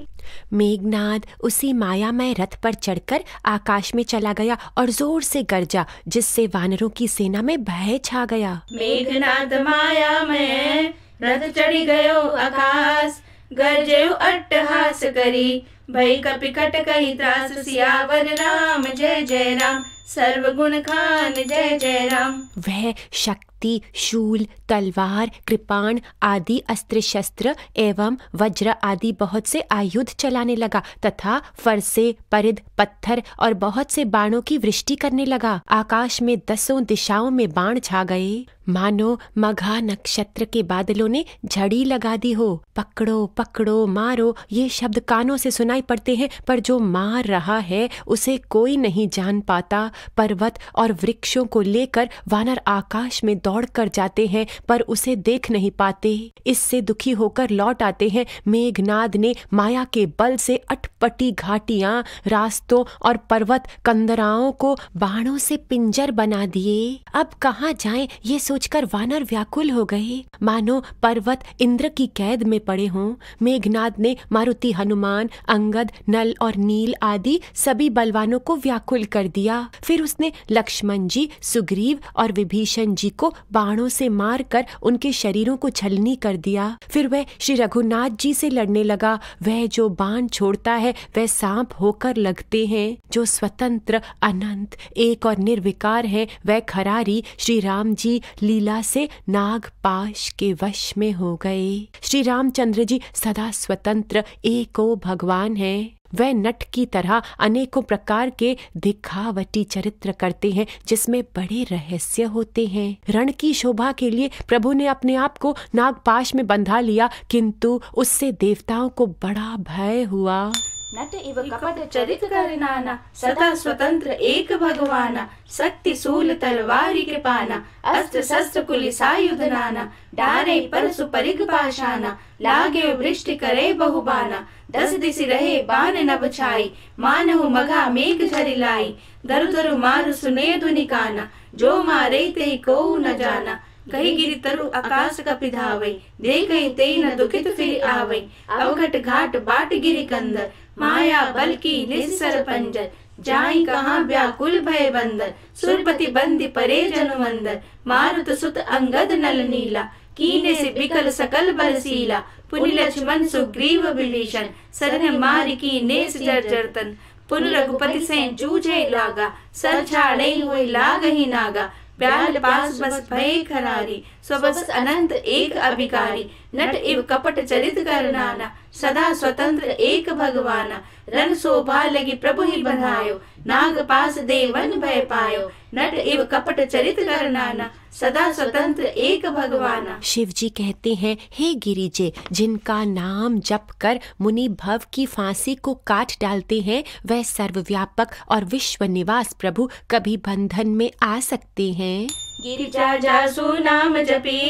मेघनाद उसी मायामय रथ पर चढ़कर आकाश में चला गया और जोर से गरजा, जिससे वानरों की सेना में भय छा गया। मेघनाद मायामय रथ चढ़ी गयो आकाश, गरजयो अट्टहास करी। भई कपि कट कही त्रास, सियावर राम जय जय राम। सर्व गुण खान जय जय राम। वह शक्ति, शूल, तलवार, कृपाण आदि अस्त्र शस्त्र एवं वज्र आदि बहुत से आयुध चलाने लगा तथा फरसे, परिध, पत्थर और बहुत से बाणों की वृष्टि करने लगा। आकाश में 10 दिशाओं में बाण छा गए, मानो मघा नक्षत्र के बादलों ने झड़ी लगा दी हो। पकड़ो पकड़ो मारो ये शब्द कानों से सुनाई पड़ते हैं, पर जो मार रहा है उसे कोई नहीं जान पाता। पर्वत और वृक्षों को लेकर वानर आकाश में दौड़ कर जाते हैं, पर उसे देख नहीं पाते। इससे दुखी होकर लौट आते हैं। मेघनाद ने माया के बल से अटपटी घाटियां, रास्तों और पर्वत कंदराओं को बाणों से पिंजर बना दिए। अब कहाँ जाएं ये सोचकर वानर व्याकुल हो गए, मानो पर्वत इंद्र की कैद में पड़े हों। मेघनाद ने मारुति, हनुमान, अंगद, नल और नील आदि सभी बलवानों को व्याकुल कर दिया। फिर उसने लक्ष्मण जी, सुग्रीव और विभीषण जी को बाणों से मारकर उनके शरीरों को छलनी कर दिया। फिर वह श्री रघुनाथ जी से लड़ने लगा। वह जो बाण छोड़ता है वह सांप होकर लगते हैं। जो स्वतंत्र, अनंत, एक और निर्विकार है वह खरारी श्री राम जी लीला से नागपाश के वश में हो गए। श्री रामचंद्र जी सदा स्वतंत्र एको भगवान है। वह नट की तरह अनेकों प्रकार के दिखावटी चरित्र करते हैं, जिसमें बड़े रहस्य होते हैं। रण की शोभा के लिए प्रभु ने अपने आप को नागपाश में बंधा लिया, किंतु उससे देवताओं को बड़ा भय हुआ। नट इव कपट चरित कर नाना, सदा स्वतंत्र एक भगवाना। शक्ति शूल तलवारी के पाना, अस्त्र शस्त्र कुलिसायुध नाना। डारे परसु परिग पाशाना, लागे वृष्टि करे बहुबाना। 10 दिशि रहे बाण नभ छाई, मानहु मघा मेघ झरि लाई। दरु दरु मारु सुने धुनि काना, जो मारे ते को न जाना। कही गिरि तरु आकाश कपि धावै, देखै ते न दुखित फिर आवै। अवघट घाट बाट गिरि कंदर, माया बल की निस्सर पंजर। जाई कहाँ व्याकुल भय बंदर, सुरपति बंदी परे जनु मंदर। मारुत सुत अंगद नल नीला, कीने से बिकल सकल बलशीला। पुनि लक्ष्मण सुग्रीव विभीषण, सरन मार की नेस जर्जरतन। पुन रघुपति से जूझे लागा, सर छाड़े हुए लाग ही नागा। ब्याल पास बस भय खरारी, स्वबस अनंत एक अभिकारी। नट इव कपट चरित कर नाना, सदा स्वतंत्र एक भगवाना। रन शोभा लगी प्रभु ही बधायो, नाग पास देवन भय पायो। नट इव कपट चरित कर नाना, सदा स्वतंत्र एक भगवाना। शिव जी कहते हैं, हे गिरिजे, जिनका नाम जप कर मुनि भव की फांसी को काट डालते हैं, वह सर्वव्यापक और विश्व निवास प्रभु कभी बंधन में आ सकते हैं। गिरिजा जासु नाम जपी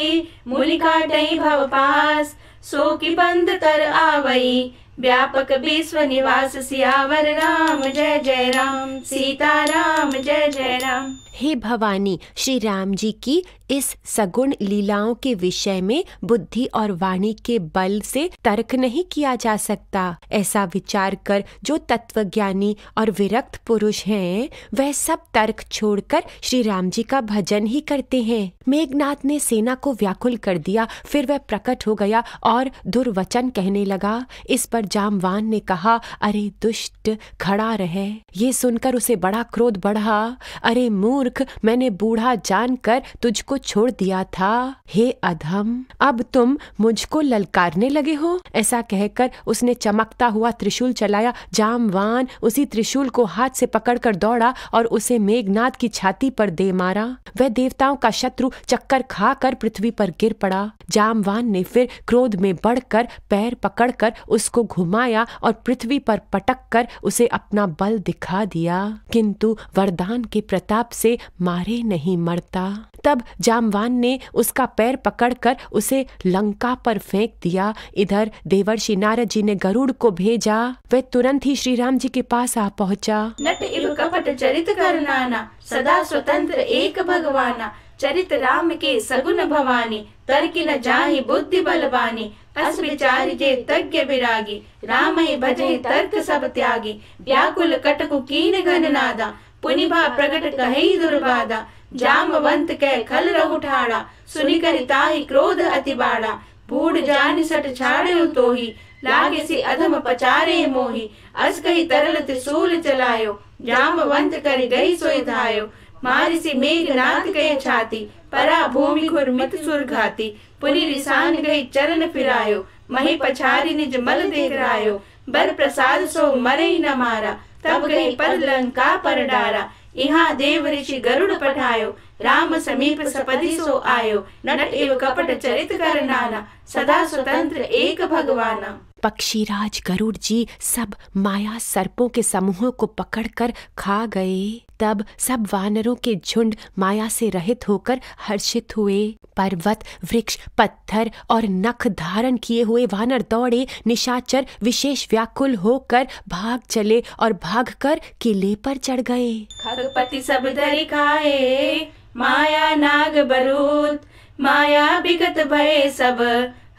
मूलि काटई भव पास। सो की बंद कर आवई व्यापक विश्व निवास। सियावर राम जय जय राम, सीता राम जय जय राम। हे भवानी, श्री राम जी की इस सगुण लीलाओं के विषय में बुद्धि और वाणी के बल से तर्क नहीं किया जा सकता। ऐसा विचार कर जो तत्वज्ञानी और विरक्त पुरुष हैं, वह सब तर्क छोड़कर श्री राम जी का भजन ही करते हैं। मेघनाथ ने सेना को व्याकुल कर दिया, फिर वह प्रकट हो गया और दुर्वचन कहने लगा। इस पर जामवान ने कहा, अरे दुष्ट, खड़ा रहे। ये सुनकर उसे बड़ा क्रोध बढ़ा। अरे मूर्ख, मैंने बूढ़ा जानकर तुझको छोड़ दिया था। हे अधम, अब तुम मुझको ललकारने लगे हो। ऐसा कहकर उसने चमकता हुआ त्रिशूल चलाया। जामवान उसी त्रिशूल को हाथ से पकड़कर दौड़ा और उसे मेघनाथ की छाती पर दे मारा। वह देवताओं का शत्रु चक्कर खाकर पृथ्वी पर गिर पड़ा। जामवान ने फिर क्रोध में बढ़कर पैर पकड़कर उसको घुमाया और पृथ्वी पर पटककर उसे अपना बल दिखा दिया, किंतु वरदान के प्रताप से मारे नहीं मरता। तब जामवान ने उसका पैर पकड़कर उसे लंका पर फेंक दिया। इधर देवर्षि नारद जी ने गरुड़ को भेजा। वह तुरंत ही श्री राम जी के पास आ पहुंचा। नट इव कपट चरित कर नाना, सदा स्वतंत्र एक भगवाना। चरित राम के सगुन भवानी, तर्क न जाहि बुद्धि बलवानी। अस विचार जे तज्ञ विरागी, राम ही भजे तर्क सब त्यागी। व्याकुल कटकु कीन घन नादा, पुनिभा प्रगट कहि दुर्बादा। जामवंत कै खल रहु ठाड़ा, सुनि कर ताहि क्रोध अति बाड़ा। बूढ़ जान सट छाड़े तोही, लागे से अधम पचारे मोही। अस कही तरल त्रिशूल चलायो, जामवंत कर गई सोई धायो। मारिसी मेघनाथ गए छाती, परा भूमि घुरमित सुर घाती। पुनि रिसान गई चरण फिरायो, मही पछारी निज मल देख रायो। बर प्रसाद सो मरे न मारा, तब गई पद लंका पर डारा। यहाँ देव ऋषि गरुड़ पठायो, राम समीप सपदि सो आयो। नट एव कपट चरित कर नाना, सदा स्वतंत्र एक भगवाना। पक्षीराज गरुड़ जी सब माया सर्पों के समूहों को पकड़कर खा गए। तब सब वानरों के झुंड माया से रहित होकर हर्षित हुए। पर्वत, वृक्ष, पत्थर और नख धारण किए हुए वानर दौड़े। निशाचर विशेष व्याकुल होकर भाग चले और भागकर किले पर चढ़ गए। खगपति सब धरि खाए, माया नाग बरूद। माया विगत भय सब,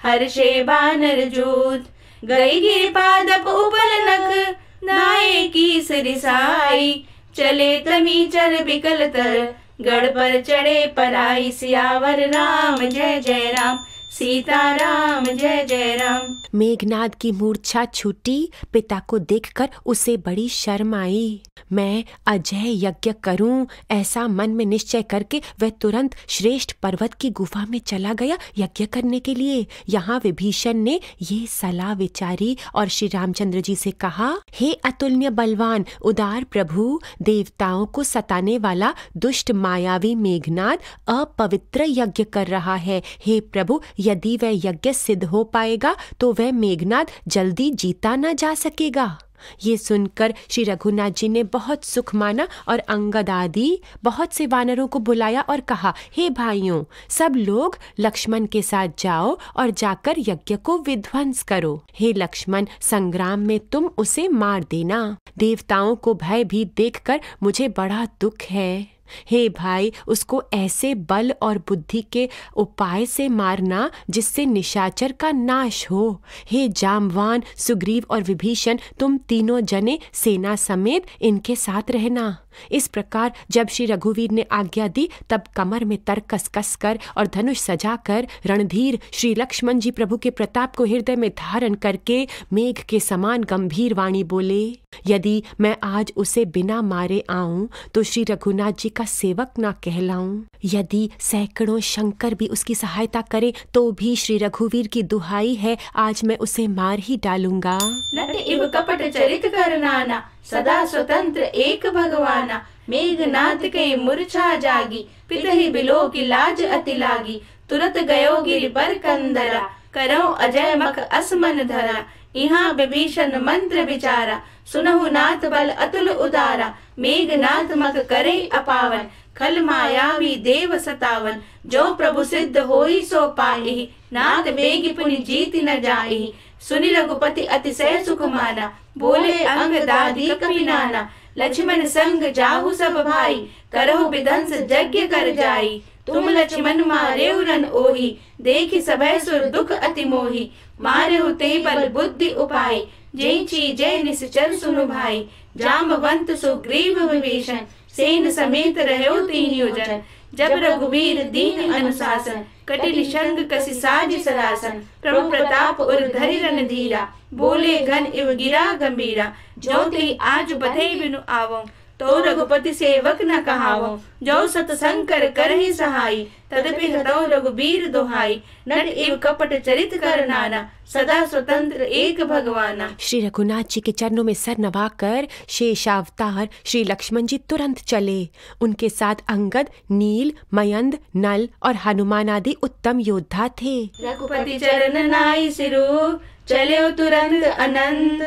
हर्षे बानर जूद। गई गिरिपादप उपल नख, नाये की सरिसाई। चले तमीचर बिकल तर, गढ़ पर चढ़े पराई। सियावर राम जय जय राम, सीता राम जय जय राम। मेघनाद की मूर्छा छूटी। पिता को देखकर उसे बड़ी शर्म आई। मैं अजय यज्ञ करूं, ऐसा मन में निश्चय करके वह तुरंत श्रेष्ठ पर्वत की गुफा में चला गया यज्ञ करने के लिए। यहाँ विभीषण ने ये सलाह विचारी और श्री रामचंद्र जी से कहा, हे अतुल्य बलवान उदार प्रभु, देवताओं को सताने वाला दुष्ट मायावी मेघनाद अपवित्र यज्ञ कर रहा है। हे प्रभु, यदि वह यज्ञ सिद्ध हो पाएगा तो वह मेघनाद जल्दी जीता न जा सकेगा। ये सुनकर श्री रघुनाथ जी ने बहुत सुख माना और अंगद आदि बहुत से वानरों को बुलाया और कहा, हे भाइयों, सब लोग लक्ष्मण के साथ जाओ और जाकर यज्ञ को विध्वंस करो। हे लक्ष्मण, संग्राम में तुम उसे मार देना। देवताओं को भयभीत देखकर मुझे बड़ा दुख है। हे भाई, उसको ऐसे बल और बुद्धि के उपाय से मारना जिससे निशाचर का नाश हो। हे जाम्बवान, सुग्रीव और विभीषण, तुम तीनों जने सेना समेत इनके साथ रहना। इस प्रकार जब श्री रघुवीर ने आज्ञा दी तब कमर में तरकस कसकर और धनुष सजाकर रणधीर श्री लक्ष्मण जी प्रभु के प्रताप को हृदय में धारण करके मेघ के समान गंभीर वाणी बोले, यदि मैं आज उसे बिना मारे आऊं तो श्री रघुनाथ जी का सेवक ना कहलाऊं। यदि सैकड़ों शंकर भी उसकी सहायता करे तो भी श्री रघुवीर की दुहाई है, आज मैं उसे मार ही डालूंगा। नट इव कपट चरित कर नाना, सदा स्वतंत्र एक भगवाना। मेघनाथ के मूर्छा जागी, पितहि बिलो की लाज अति लागी। तुरत गयो गिरि पर कंदरा, करो अजय मख असमन धरा। यहाँ विभीषण मंत्र विचारा, सुनहु नाथ बल अतुल उदारा। मेघनाथ मग करे अपावन, खल मायावी देव सतावन। जो प्रभु सिद्ध होई सो पाई, नाथ बेगी पुनि जीति न जाई। सुनि रघुपति अतिशय सुख माना, बोले अंग दादी कपिनाना। लक्ष्मण संग जाहु सब भाई, करहु विदंस यज्ञ कर जाई। तुम लक्ष्मण मारे रन ओही, देखि सभय सुर दुख अति मोही। मारे ते बल बुद्धि उपाय, जय चीजय निश्चर सुनु भाई। जामवंत सुग्रीव विभीषण, सेन समेत रहो तीन योजन। जब रघुवीर दीन अनुशासन, कटिल शंग कसी साज सरासन। प्रभु प्रताप उर धरि रणधीरा, बोले घन इव गिरा गंभीरा। जो ते आज बधै बिनु आवो, तो रघुपति सेवक न कहावो। जो सतसंकर करहि सहाई, तदपि हतौ रघुबीर दोहाई। नट एव कपट चरित कर नाना, सदा स्वतंत्र एक भगवाना। श्री रघुनाथ जी के चरणों में सर नवाकर शेषावतार श्री लक्ष्मण जी तुरंत चले। उनके साथ अंगद, नील, मयंद, नल और हनुमान आदि उत्तम योद्धा थे। रघुपति चरण नाई सिरु, चले तुरंत अनंत।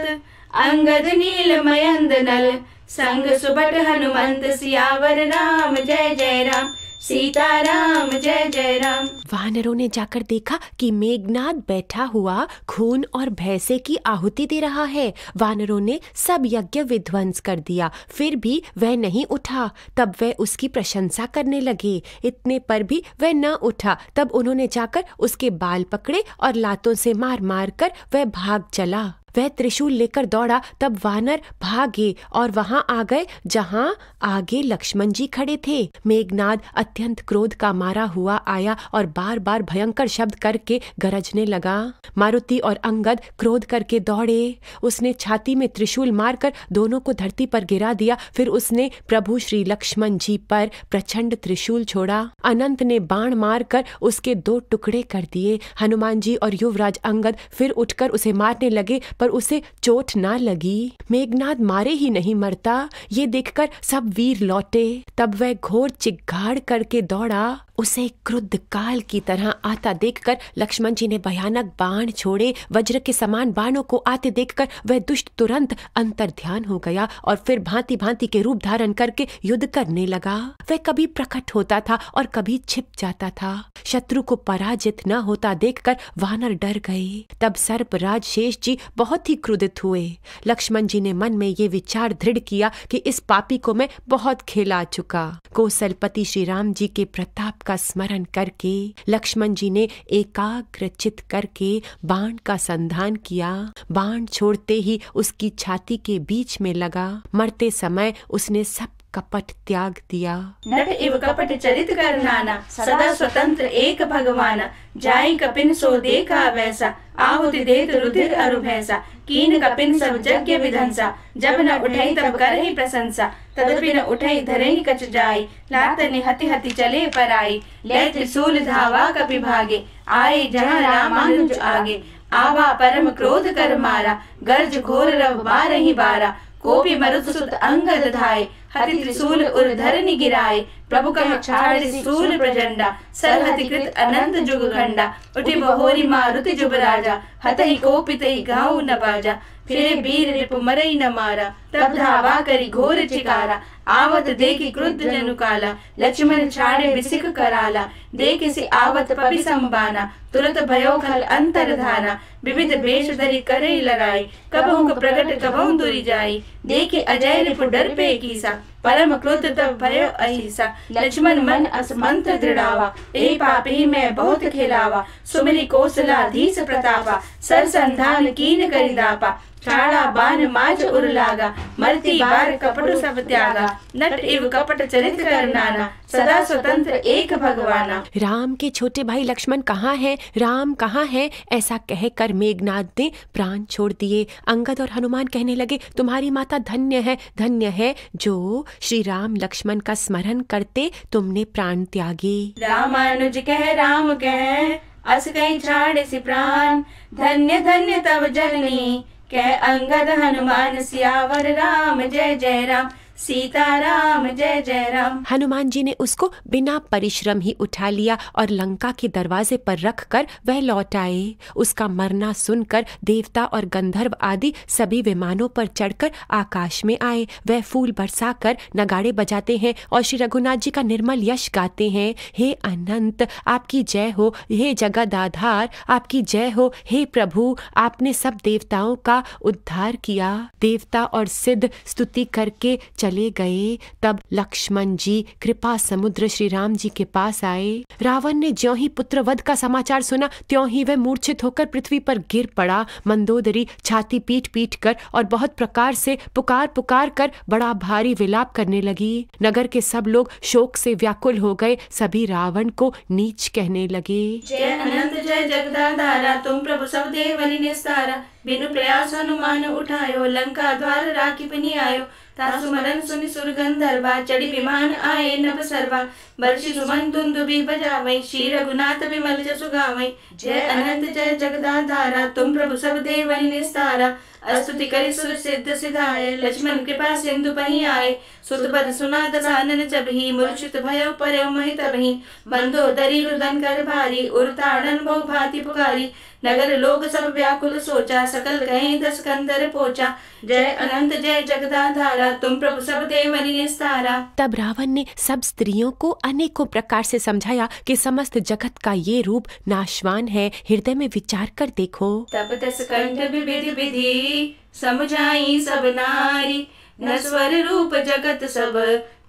अंगद, नील, मयंद, नल, संग सुबट हनुमंत। सियावर राम जय जय राम, सीताराम जय जय राम। वानरों ने जाकर देखा कि मेघनाद बैठा हुआ खून और भैंसे की आहुति दे रहा है। वानरों ने सब यज्ञ विध्वंस कर दिया, फिर भी वह नहीं उठा। तब वह उसकी प्रशंसा करने लगे। इतने पर भी वह न उठा। तब उन्होंने जाकर उसके बाल पकड़े और लातों से मार मार कर वह भाग चला। वह त्रिशूल लेकर दौड़ा। तब वानर भागे और वहां आ गए जहां आगे लक्ष्मण जी खड़े थे। मेघनाद अत्यंत क्रोध का मारा हुआ आया और बार बार भयंकर शब्द करके गरजने लगा। मारुति और अंगद क्रोध करके दौड़े। उसने छाती में त्रिशूल मारकर दोनों को धरती पर गिरा दिया। फिर उसने प्रभु श्री लक्ष्मण जी पर प्रचंड त्रिशूल छोड़ा। अनंत ने बाण मारकर उसके 2 टुकड़े कर दिए। हनुमान जी और युवराज अंगद फिर उठकर उसे मारने लगे, पर उसे चोट ना लगी। मेघनाद मारे ही नहीं मरता, ये देखकर सब वीर लौटे। तब वह घोर चिघाड़ करके दौड़ा। उसे क्रुद्ध काल की तरह आता देखकर लक्ष्मण जी ने भयानक बाण छोड़े। वज्र के समान बाणों को आते देखकर वह दुष्ट तुरंत अंतर्ध्यान हो गया और फिर भांति भांति के रूप धारण करके युद्ध करने लगा। वह कभी प्रकट होता था और कभी छिप जाता था। शत्रु को पराजित न होता देखकर वानर डर गए। तब सर्पराज शेष जी बहुत ही क्रुद्ध हुए। लक्ष्मण जी ने मन में ये विचार दृढ़ किया कि इस पापी को मैं बहुत खिला चुका। कौशलपति श्री राम जी के प्रताप का स्मरण करके लक्ष्मण जी ने एकाग्रचित करके बाण का संधान किया। बाण छोड़ते ही उसकी छाती के बीच में लगा। मरते समय उसने सब कपट त्याग दिया। नट इव कपट चरित कर नाना, सदा स्वतंत्र एक भगवाना। जाई कपिन सो देखा वैसा, आहुति देत रुधिर अरु भैसा। कीन कपिन सब यज्ञ विधंसा, जब न उठई तब करहि प्रशंसा। तदपि न उठई धरहि कछ जाई, लात ने हति हति चले पराई। ले त्रिशूल धावा कपि भागे, आए जहाँ रामानुज आगे। आवा परम क्रोध कर मारा, गर्ज घोर रव बारहि बारा। कोपि मरुत सुत अंगद धाय, हति त्रिशूल उर धरनि गिराए। प्रभु कह छाड़ सूल प्रचंडा, सरहति कृत अनंत जुग खंडा। उठि बहोरी मारुति जुब राजा, हतहि कोपितहि गाँव न बाजा। फिरे वीर रिपु मरई न मारा, तब धावा करी घोर चिकारा। आवत देखि क्रुद्ध जनु काला, लक्ष्मण छाड़े बिसिक कराला। देखि सि आवत पपि संबाना, तुरत भयो खल अंतर धाना। विविध वेश धरि करई लड़ाई, कबहुँ प्रगट कबहुँ दूरी जाई। देखि अजय रिपु डर पे कीसा, परम क्रुद्ध तब भयो अहिसा। लक्ष्मण मन अस मंत्र दृढ़ावा, ए पापी मैं बहुत खिलावा। सुमिरि कौशलाधीश प्रतापा, सर संधान कीन करि दापा। छाड़ा बाण माज उर लागा, मरती बार कपट सब त्यागा। नट इव कपट चरित कर नाना, सदा स्वतंत्र एक भगवाना। राम के छोटे भाई लक्ष्मण कहाँ है, राम कहाँ है, ऐसा कहकर मेघनाद ने प्राण छोड़ दिए। अंगद और हनुमान कहने लगे, तुम्हारी माता धन्य है जो श्री राम लक्ष्मण का स्मरण करते तुमने प्राण त्यागे। रामानुज कह राम कह, अस कहीं छाड़े सि प्राण। धन्य धन्य तब जननी, कह अंगद हनुमान। सियावर राम जय जय राम, सीताराम जय जय राम। हनुमान जी ने उसको बिना परिश्रम ही उठा लिया और लंका के दरवाजे पर रखकर वह लौट आए। उसका मरना सुनकर देवता और गंधर्व आदि सभी विमानों पर चढ़कर आकाश में आए। वह फूल बरसाकर नगाड़े बजाते हैं और श्री रघुनाथ जी का निर्मल यश गाते हैं। हे अनंत आपकी जय हो, हे जगदाधार आपकी जय हो, हे प्रभु आपने सब देवताओं का उद्धार किया। देवता और सिद्ध स्तुति करके चले गए। तब लक्ष्मण जी कृपा समुद्र श्री राम जी के पास आए। रावण ने ज्यों ही पुत्रवध का समाचार सुना त्यों ही वह मूर्छित होकर पृथ्वी पर गिर पड़ा। मंदोदरी छाती पीट पीट कर और बहुत प्रकार से पुकार पुकार कर बड़ा भारी विलाप करने लगी। नगर के सब लोग शोक से व्याकुल हो गए। सभी रावण को नीच कहने लगे। जय अनंत जय जगदाधारा तुम प्रभु सब देवनि निस्तारा। बिनु प्रयास हनुमान उठायो लंका द्वार राखी बनी आयो। तासु मरन सुनि सुर गंधर्वा चढ़ी विमान आए नभ सर्वा। बर्षि सुमन दुंदुभि बजावै श्री रघुनाथ विमल जसु गावै। जय अनंत जय जगदाधारा तुम प्रभु सब देवनि निस्तारा। स्तुति करि सुर सिद्ध सिधाए लक्ष्मण कृपा सिंधु पहि आए। सुत बर सुना दसानन जबहि मूर्छित भयो परयो मोहि तबहि। मंदोदरी रुदन कर भारी उर ताड़न बहु भांति पुकारी। नगर लोग सब व्याकुल सोचा सकल कहीं दस कंदर पोचा। जय अनंत जय जगदाधारा तुम प्रभु सब देवनि निस्तारा। तब रावण ने सब स्त्रियों को अनेकों प्रकार से समझाया कि समस्त जगत का ये रूप नाशवान है, हृदय में विचार कर देखो। तब तस कंठ विधि विधि समझाई सब नारी। नश्वर रूप जगत सब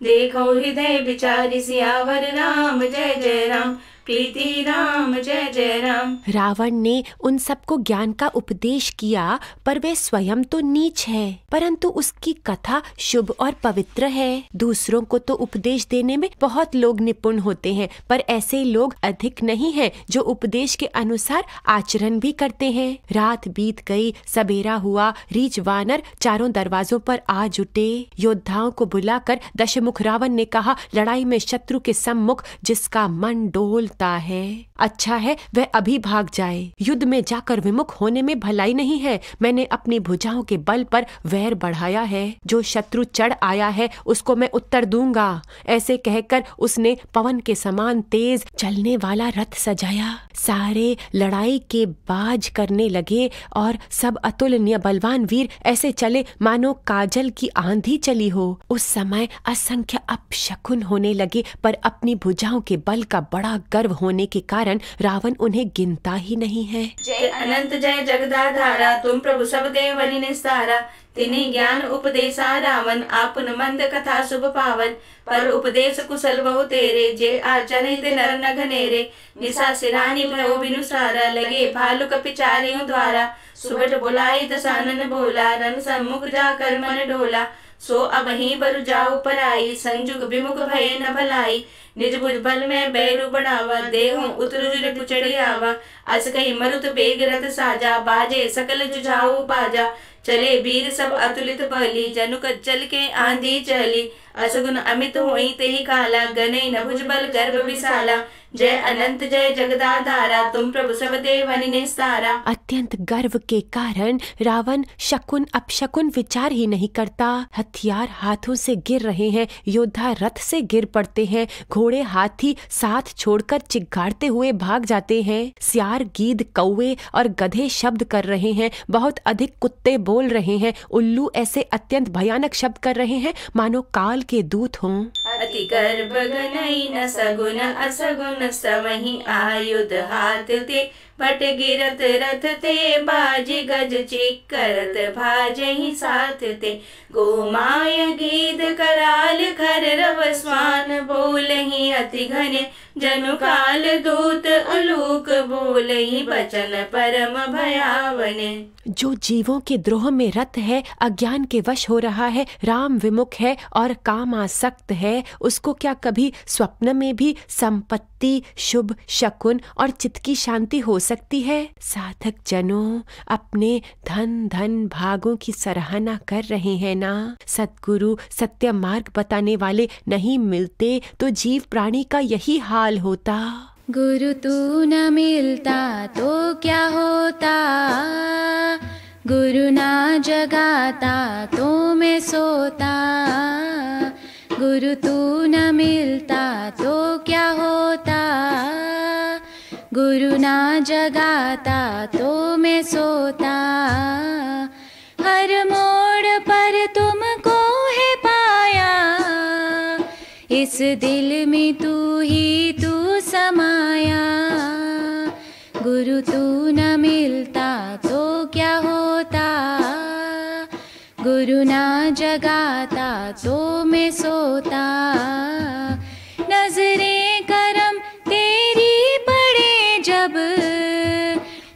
देखो हृदय विचारी। सियावर राम जय जय राम प्रीति राम जय जय राम। रावण ने उन सबको ज्ञान का उपदेश किया पर वे स्वयं तो नीच है, परंतु उसकी कथा शुभ और पवित्र है। दूसरों को तो उपदेश देने में बहुत लोग निपुण होते हैं, पर ऐसे लोग अधिक नहीं हैं जो उपदेश के अनुसार आचरण भी करते हैं। रात बीत गई, सबेरा हुआ। रीछ वानर चारों दरवाजों पर आ जुटे। योद्धाओं को बुलाकर दशमुख रावण ने कहा, लड़ाई में शत्रु के सम्मुख जिसका मन डोलता है, अच्छा है वह अभी भाग जाए। युद्ध में जाकर विमुख होने में भलाई नहीं है। मैंने अपनी भुजाओं के बल पर वैर बढ़ाया है। जो शत्रु चढ़ आया है उसको मैं उत्तर दूंगा। ऐसे कहकर उसने पवन के समान तेज चलने वाला रथ सजाया। सारे लड़ाई के बाज करने लगे और सब अतुलनीय बलवान वीर ऐसे चले मानो काजल की आंधी चली हो। उस समय असंख्य अपशकुन होने लगे, पर अपनी भुजाओं के बल का बड़ा गर्व होने के कारण रावण उन्हें गिनता ही नहीं है। जय अनंत जय जगदाधारा तुम प्रभु सब देवनि निस्तारा। तिन्हि ज्ञान उपदेशा रावण आपन मंद कथा शुभ पावन। पर उपदेश कुशल बहु तेरे जे आचरित नर न घनेरे। निशा सिरानी भयो बिनु सारा लगे भालु कपिचारियों द्वारा। सुबट बुलाई दसानन बोला रन सम्मुख जाकर मन डोला। सो अबहि बरु जाऊ पराई संजुग विमुख भय न भलाई। निज भुज बल में बैरु बढ़ावा देहु उतरुजुर पुचड़ी आवा। अस कही मरुत बेग रथ साजा बाजे सकल जुझाऊ बाजा। चले वीर सब अतुलित बली जनुक जल के आंधी चली। असगुन अमित होई तेहि काला गनई न भुज बल गर्भ विशाला। जय अनंत जय जगदाधारा तुम प्रभु सब देवनि निस्तारा। अत्यंत गर्व के कारण रावण शकुन अपशकुन विचार ही नहीं करता। हथियार हाथों से गिर रहे हैं, योद्धा रथ से गिर पड़ते हैं, घोड़े हाथी साथ छोड़कर चिघाड़ते हुए भाग जाते हैं। सियार गीद कौवे और गधे शब्द कर रहे हैं, बहुत अधिक कुत्ते बोल रहे हैं। उल्लू ऐसे अत्यंत भयानक शब्द कर रहे हैं मानो काल के दूत हों। अति गर्भ गनई न सगुन असगुन समहि आयुध हाथ ते। पट गिरत रथ ते बाजी गज चिकरत भाजहि साथ ते। गोमाय गीत कराल खर रव स्वान बोलहि अति घने। जनु काल दूत उलूक बोलहि बचन परम भयावने। जो जीवों के द्रोह में रत है, अज्ञान के वश हो रहा है, राम विमुख है और काम आसक्त है, उसको क्या कभी स्वप्न में भी संपत्ति, शुभ शकुन और चित्त की शांति हो सकती है? साधक जनों अपने धन धन भागों की सराहना कर रहे हैं ना। सद्गुरु सत्य मार्ग बताने वाले नहीं मिलते तो जीव प्राणी का यही हाल होता। गुरु तू न मिलता तो क्या होता, गुरु ना जगाता तो मैं सोता। गुरु तू न मिलता तो क्या होता, गुरु ना जगाता तो मैं सोता। हर मोड़ पर तुमको है पाया, इस दिल में तू ही तू समाया। गुरु तू न मिलता तो क्या होता, गुरु ना जगाता तो मैं सोता। नजरें करम तेरी पड़े जब,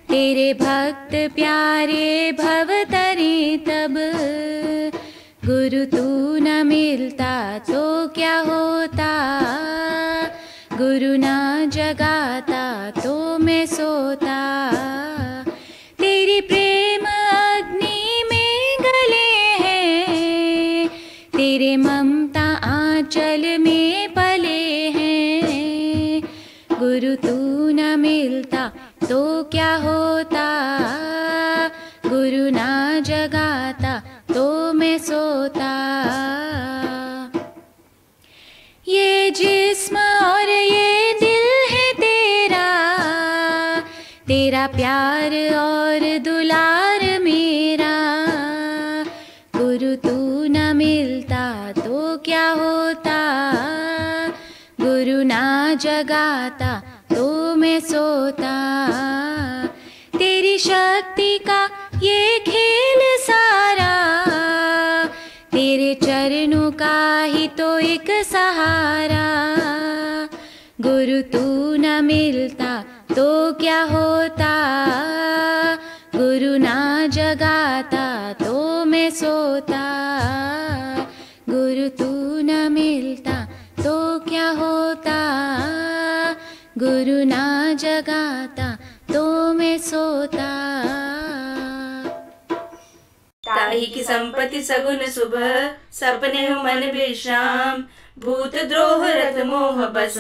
तेरे भक्त प्यारे भव तरे तब। गुरु तू न मिलता तो क्या होता, गुरु ना जगाता तो मैं सोता। तेरी प्रेम अग्नि में गले हैं, तेरे ममता आंचल में पले हैं। गुरु तू न मिलता तो क्या होता, गुरु ना जगाता तो मैं सोता। ये जिस्म और ये दिल है तेरा, तेरा प्यार और दुलार मेरा। गुरु तू न मिलता तो क्या होता, गुरु ना जगाता तो मैं सोता। तेरी शक्ति का ये खेल सारा, तेरे चरणों का ही तो एक सहारा। गुरु तू न मिलता तो क्या होता, गुरु ना जगाता तो मैं सोता। गुरु तू न मिलता तो क्या होता, गुरु ना जगाता तो मैं सोता। ताही की संपत्ति सगुन सुबह, सपने हो मन विश्राम। भूत द्रोह रथ मोह बस,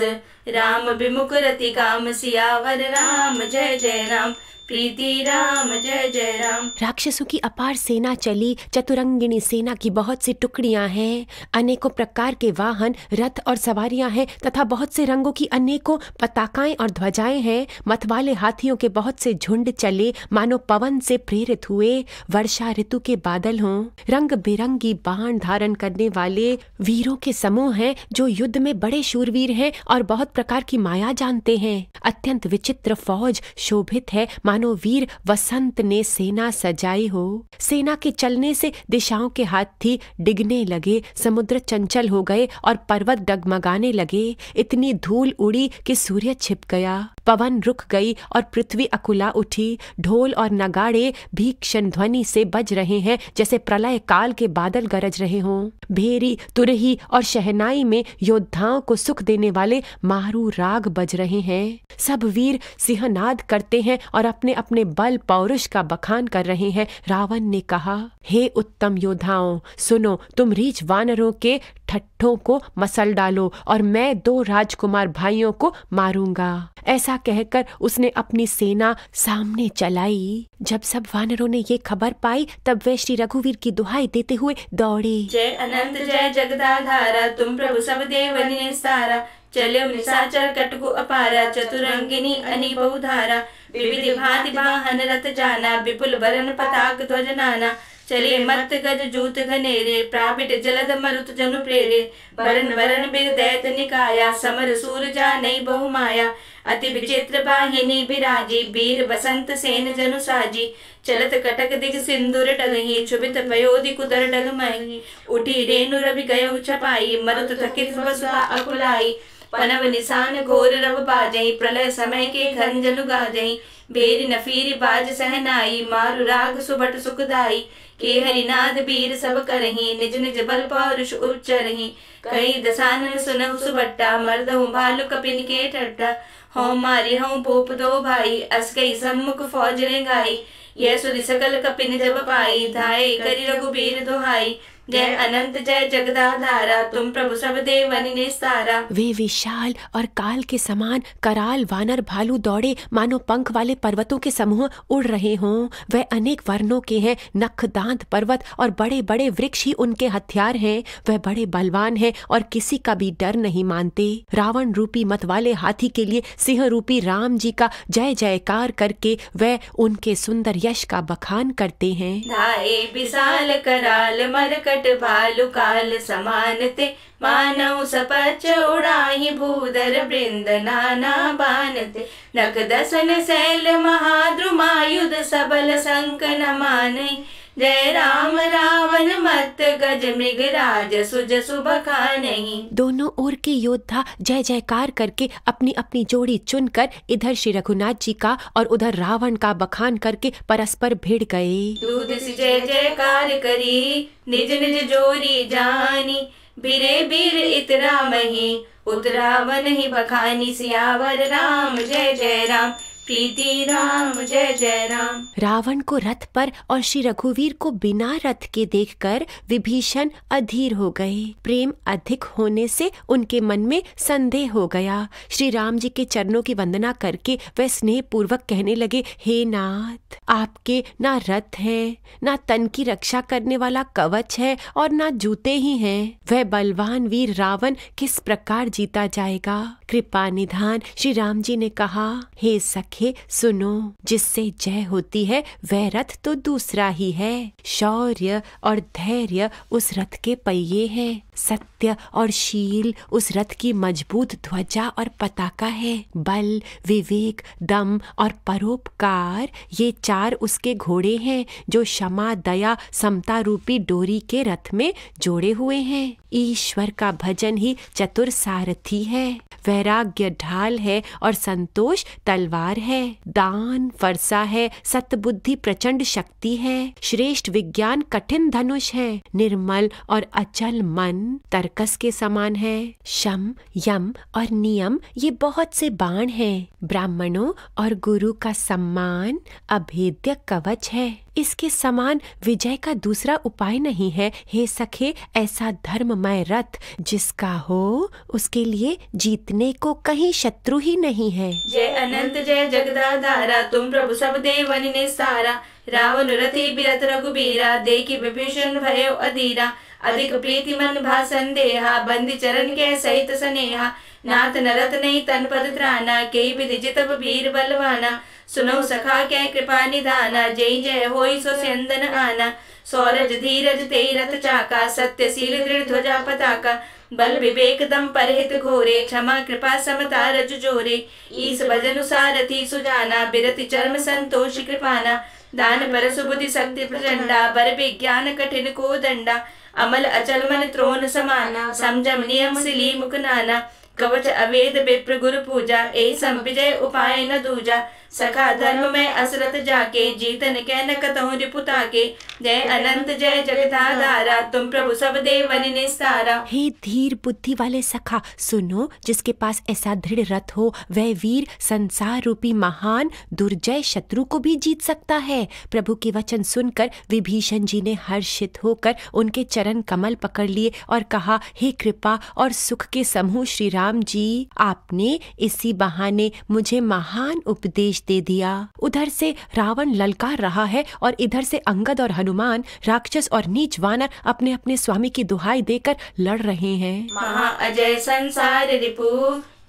राम विमुख रति काम। सियावर राम जय जय राम, प्रीति राम जय जय राम। राक्षसों की अपार सेना चली, चतुरंगिणी सेना की बहुत सी टुकड़ियां हैं। अनेकों प्रकार के वाहन, रथ और सवारियां हैं तथा बहुत से रंगों की अनेकों पताकाएं और ध्वजाएं हैं। मतवाले हाथियों के बहुत से झुंड चले, मानो पवन से प्रेरित हुए। वर्षा ऋतु के बादल हों, रंग बिरंगी बाण धारण करने वाले वीरों के समूह हैं, जो युद्ध में बड़े शूरवीर हैं और बहुत प्रकार की माया जानते हैं। अत्यंत विचित्र फौज शोभित है, मानो वीर वसंत ने सेना सजाई हो। सेना के चलने से दिशाओं के हाथी डिगने लगे, समुद्र चंचल हो गए और पर्वत डगमगाने लगे। इतनी धूल उड़ी कि सूर्य छिप गया, पवन रुक गई और पृथ्वी अकुला उठी। ढोल और नगाड़े भीषण ध्वनि से बज रहे हैं, जैसे प्रलय काल के बादल गरज रहे हों। भेरी, तुरही और शहनाई में योद्धाओं को सुख देने वाले मारू राग बज रहे हैं। सब वीर सिंहनाद करते हैं और अपने अपने बल पौरुष का बखान कर रहे हैं। रावण ने कहा, हे उत्तम योद्धाओं, सुनो, तुम रीछ वानरों के ठट्ठों को मसल डालो और मैं 2 राजकुमार भाइयों को मारूंगा। ऐसा कहकर उसने अपनी सेना सामने चलाई। जब सब वानरों ने ये खबर पाई, तब वे श्री रघुवीर की दुहाई देते हुए दौड़े। जय अनंत जय जगदाधारा, तुम प्रभु सब देव निस्तारा। चलो निशाचर कटकु अपारा, चतुरंगिनी अनि बहुधारा। विविध भांति वाहन रथ जाना, विपुल बरन पताक ध्वज नाना। चले मत गज जूत घनेरे, प्रापिट जलद मरुत जनु प्रेरे। बरन बरन बिर दैत निकाया, समर सूर जानै बहु माया। अति विचित्र बाहिनी बिराजी, वीर बसंत सेन जनु साजी। चलत कटक दिग सिंदूर डलहि, क्षुभित पयोधि कुदर डल महि। उठी रेणु रवि गयो छपाई, मरुत थकित वसुधा अकुलाई। पनव निशान घोर रव बाजई, प्रलय समय के घन जनु गाजई। बेरी नफीरी बाज सहनाई, मारु राग सुबट सुखदाई। के हरिनाद वीर सब करही, निज निज बल पौरुष उच्चरहि। कई दसानन सुनहु सुबट्टा, मर्दहु भालु कपिन के टट्टा। हौ मारी हौ भूप 2 भाई, अस गई सम्मुख फौज रे गाई। यह सुधि सकल कपिन जब पाई, धाये करि रघुबीर दुहाई। जय अनंत जय जगदाधारा, तुम प्रभु सब देवनि निस्तारा। वे विशाल और काल के समान कराल वानर भालू दौड़े मानो पंख वाले पर्वतों के समूह उड़ रहे हों। वह अनेक वर्णों के हैं, नख दांत पर्वत और बड़े बड़े वृक्ष ही उनके हथियार हैं। वह बड़े बलवान हैं और किसी का भी डर नहीं मानते। रावण रूपी मत वाले हाथी के लिए सिंह रूपी राम जी का जय जयकार करके वह उनके सुंदर यश का बखान करते हैं। धाये विशाल कराल मरकट भालु काल समानते, मानव सपच उड़ाही भूधर वृंद नाना बानते। नख दसन शैल महाद्रुमायुध सबल संक न मानई, जय राम रावण मत गज मृगराज सुज सुबखानहि। दोनों ओर के योद्धा जय जयकार करके अपनी अपनी जोड़ी चुनकर इधर श्री रघुनाथ जी का और उधर रावण का बखान करके परस्पर भिड़ गए। दूध से जय जयकार करी निज निज जोरी जानी, बिरे बीर इतरा मही उतरावन ही बखानी। सियावर राम जय जय राम, प्रीति राम जय जय राम। रावण को रथ पर और श्री रघुवीर को बिना रथ के देखकर विभीषण अधीर हो गए। प्रेम अधिक होने से उनके मन में संदेह हो गया। श्री राम जी के चरणों की वंदना करके वह स्नेह पूर्वक कहने लगे, हे नाथ, आपके ना रथ है, ना तन की रक्षा करने वाला कवच है और ना जूते ही हैं। वह बलवान वीर रावण किस प्रकार जीता जाएगा? कृपा निधान श्री राम जी ने कहा, हे सखे सुनो, जिससे जय होती है वह रथ तो दूसरा ही है। शौर्य और धैर्य उस रथ के पहिए हैं, सत्य और शील उस रथ की मजबूत ध्वजा और पताका है। बल, विवेक, दम और परोपकार ये चार उसके घोड़े हैं जो क्षमा, दया, समता रूपी डोरी के रथ में जोड़े हुए हैं। ईश्वर का भजन ही चतुर सारथी है। वैराग्य ढाल है और संतोष तलवार है। दान फरसा है, सतबुद्धि प्रचंड शक्ति है। श्रेष्ठ विज्ञान कठिन धनुष है। निर्मल और अचल मन तरकस के समान है। शम, यम और नियम ये बहुत से बाण हैं। ब्राह्मणों और गुरु का सम्मान अभेद्य कवच है। इसके समान विजय का दूसरा उपाय नहीं है। हे सखे, ऐसा धर्ममय रथ जिसका हो उसके लिए जीतने को कहीं शत्रु ही नहीं है। जय अनंत जय जगदाधारा, तुम प्रभु सब देवनि निस्तारा। रावण रथी बिरथ रघुबीरा, देखि विभीषण भयो अधीरा। अधिक प्रीति मन भा संदेहा, बंदी चरण के सहित स्नेहा। नाथ नरत नहीं तन पद त्राना, केई विधि जितब वीर बलवाना। सुनो सखा कै कृपा निधाना, जय जय होई सो स्यंदन आना। सौरज धीरज तेई रथ चाका, सत्यशील दृढ़ ध्वजा पताका। बल विवेक दम परहित घोरे, क्षमा कृपा समता रज जोरे। ईस भजन सारथी सुजाना, बिरति चर्म संतोष कृपाना। दान पर सुबुद्धि शक्ति प्रचंडा, बर विज्ञान कठिन को दंडा। अमल अचल मन त्रोण समाना, समझम नियम सिली मुख नाना। कवच अवेद विप्र गुरु पूजा, ए संविजय उपाय न दूजा। सखा धर्म में असरत जाके, जीतन के न कतहु रिपुता के। जय अनंत जय जगदाधारा, तुम प्रभु सब देवनि निस्तारा। हे धीर बुद्धि वाले सखा सुनो, जिसके पास ऐसा दृढ़ रथ हो वह वीर संसार रूपी महान दुर्जय शत्रु को भी जीत सकता है। प्रभु के वचन सुनकर विभीषण जी ने हर्षित होकर उनके चरण कमल पकड़ लिए और कहा, हे कृपा और सुख के समूह श्री राम जी, आपने इसी बहाने मुझे महान उपदेश दे दिया। उधर से रावण ललकार रहा है और इधर से अंगद और हनुमान, राक्षस और नीच वानर अपने अपने स्वामी की दुहाई देकर लड़ रहे हैं। महा अजय संसार रिपु,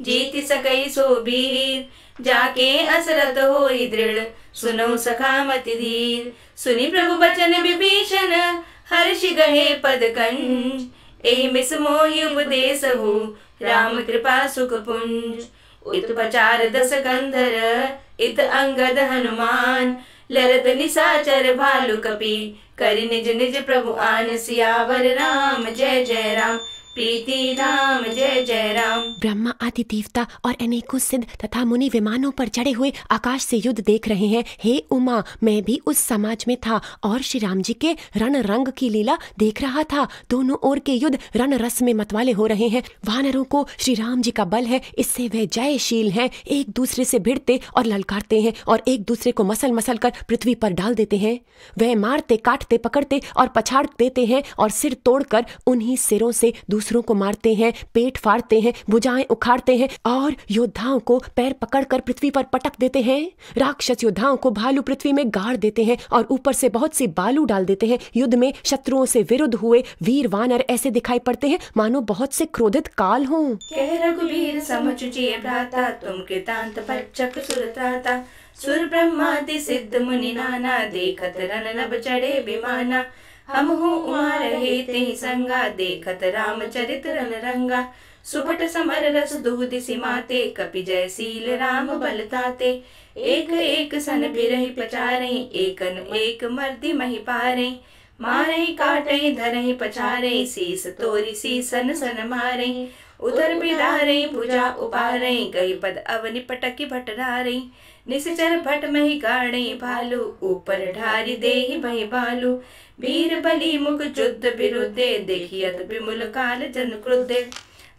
जीति सकई सो वीर। जाके असरत होई दृढ़, सुनो सखा मति धीर। सुनी प्रभु बचन विभीषण, हर्षि गहे पद कंज। एहि मिस मोहि उपदेश हो, राम कृपा सुख पुंज। इत पचार दस कंधर, इत अंगद हनुमान। लरत निशाचर भालु कपि, करि निज निज प्रभु आन। सियावर राम जय जय राम, प्रीति राम जय जय राम। ब्रह्मा आदि देवता और अनेकों सिद्ध तथा मुनि विमानों पर चढ़े हुए आकाश से युद्ध देख रहे हैं। हे उमा, मैं भी उस समाज में था और श्री राम जी के रण रंग की लीला देख रहा था। दोनों ओर के युद्ध रण रस में मतवाले हो रहे हैं। वानरों को श्री राम जी का बल है, इससे वे जयशील हैं। एक दूसरे से भिड़ते और ललकारते हैं और एक दूसरे को मसल मसल कर पृथ्वी पर डाल देते हैं। वे मारते, काटते, पकड़ते और पछाड़ देते हैं और सिर तोड़कर उन्हीं सिरों से दूसरों को मारते हैं, पेट फाड़ते हैं, भुजाएं उखाड़ते हैं और योद्धाओं को पैर पकड़कर पृथ्वी पर पटक देते हैं। राक्षस योद्धाओं को भालू पृथ्वी में गाड़ देते हैं और ऊपर से बहुत सी बालू डाल देते हैं। युद्ध में शत्रुओं से विरुद्ध हुए वीर वानर ऐसे दिखाई पड़ते हैं मानो बहुत से क्रोधित काल हों। कह रघुबीर समझुचिए भ्राता, तुम कृतांत भक्षक सुर त्राता। सुर ब्रह्मादि सिद्ध मुनि नाना, देखत रन नभ चढ़े विमाना। हम हो उमा रहे तेहि संगा, देखत रामचरित रन रंगा। सुभट समर रस दूध सिमाते, कपि जयशील राम बलताते। एक एक सन बिरहि पचारे, एकन एक मर्दि महि पारे। मारे काटे धरहि पछारे, शीस तोरी शीसन सन मारे। उदर बिदारे भुजा उबारे, गई पद अवनि पटकी भटरारे। निश्चर भट मही गाड़े भालू, ऊपर ढारी देहि भई बालू। वीर बलि मुख युद्ध विरुद्धे, देखियत विमुल काल जन क्रुद्धे।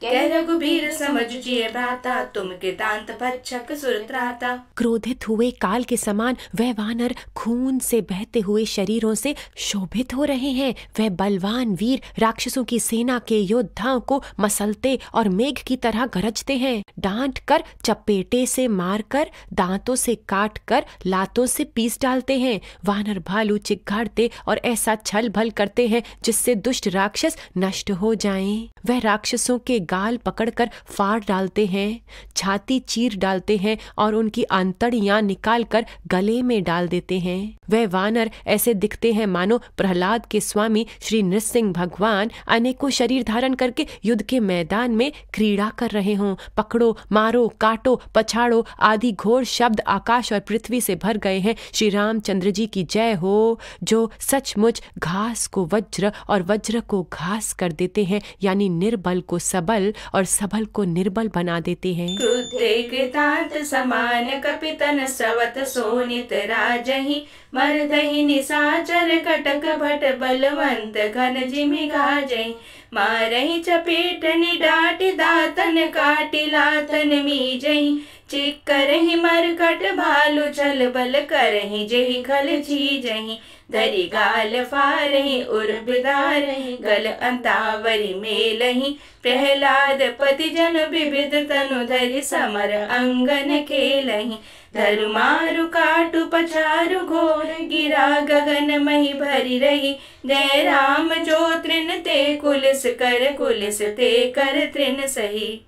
कह रघुबीर समझुचिए भ्राता, तुम कृतांत भक्षक सुर त्राता। क्रोधित हुए काल के समान वह वानर खून से बहते हुए शरीरों से शोभित हो रहे हैं। वह बलवान वीर राक्षसों की सेना के योद्धाओं को मसलते और मेघ की तरह गरजते हैं। डांट कर, चपेटे से मारकर, दांतों से काट कर, लातों से पीस डालते हैं। वानर भालू चिघाड़ते और ऐसा छल भल करते हैं जिससे दुष्ट राक्षस नष्ट हो जाएं। वह राक्षसों के गाल पकड़कर फाड़ डालते हैं, छाती चीर डालते हैं और उनकी आंतड़ियां निकालकर गले में डाल देते हैं। वह वानर ऐसे दिखते हैं मानो प्रहलाद के स्वामी श्री नृसिंह भगवान अनेकों शरीर धारण करके युद्ध के मैदान में क्रीड़ा कर रहे हों। पकड़ो, मारो, काटो, पछाड़ो आदि घोर शब्द आकाश और पृथ्वी से भर गए हैं। श्री रामचंद्र जी की जय हो, जो सचमुच घास को वज्र और वज्र को घास कर देते हैं, यानी निर्बल को सबल और सबल को निर्बल बना देते हैं। क्रुद्धे कृतांत समान, कपितन सवत सोनित राजहि। मर्दहि निशाचर कटक भट, बलवंत घन जिमि गाजहि। मारहि चपेट निडाट, दातन काटि लातन मीजहि। चिक्करहि मरकट भालु, छल बल करहि जेहि खल छीजहि। धरि गाल फारहि उर बिदारहि, गल अंतावरी मेलहि। प्रहलाद पति जन विविध तनु, धरि समर अंगन खेलहि। धरु मारु काटु पछारु घोर, गिरा गगन मही भरी रही। जय राम जो तृण ते कुलिस कर, कुलिस ते कर तृण सही।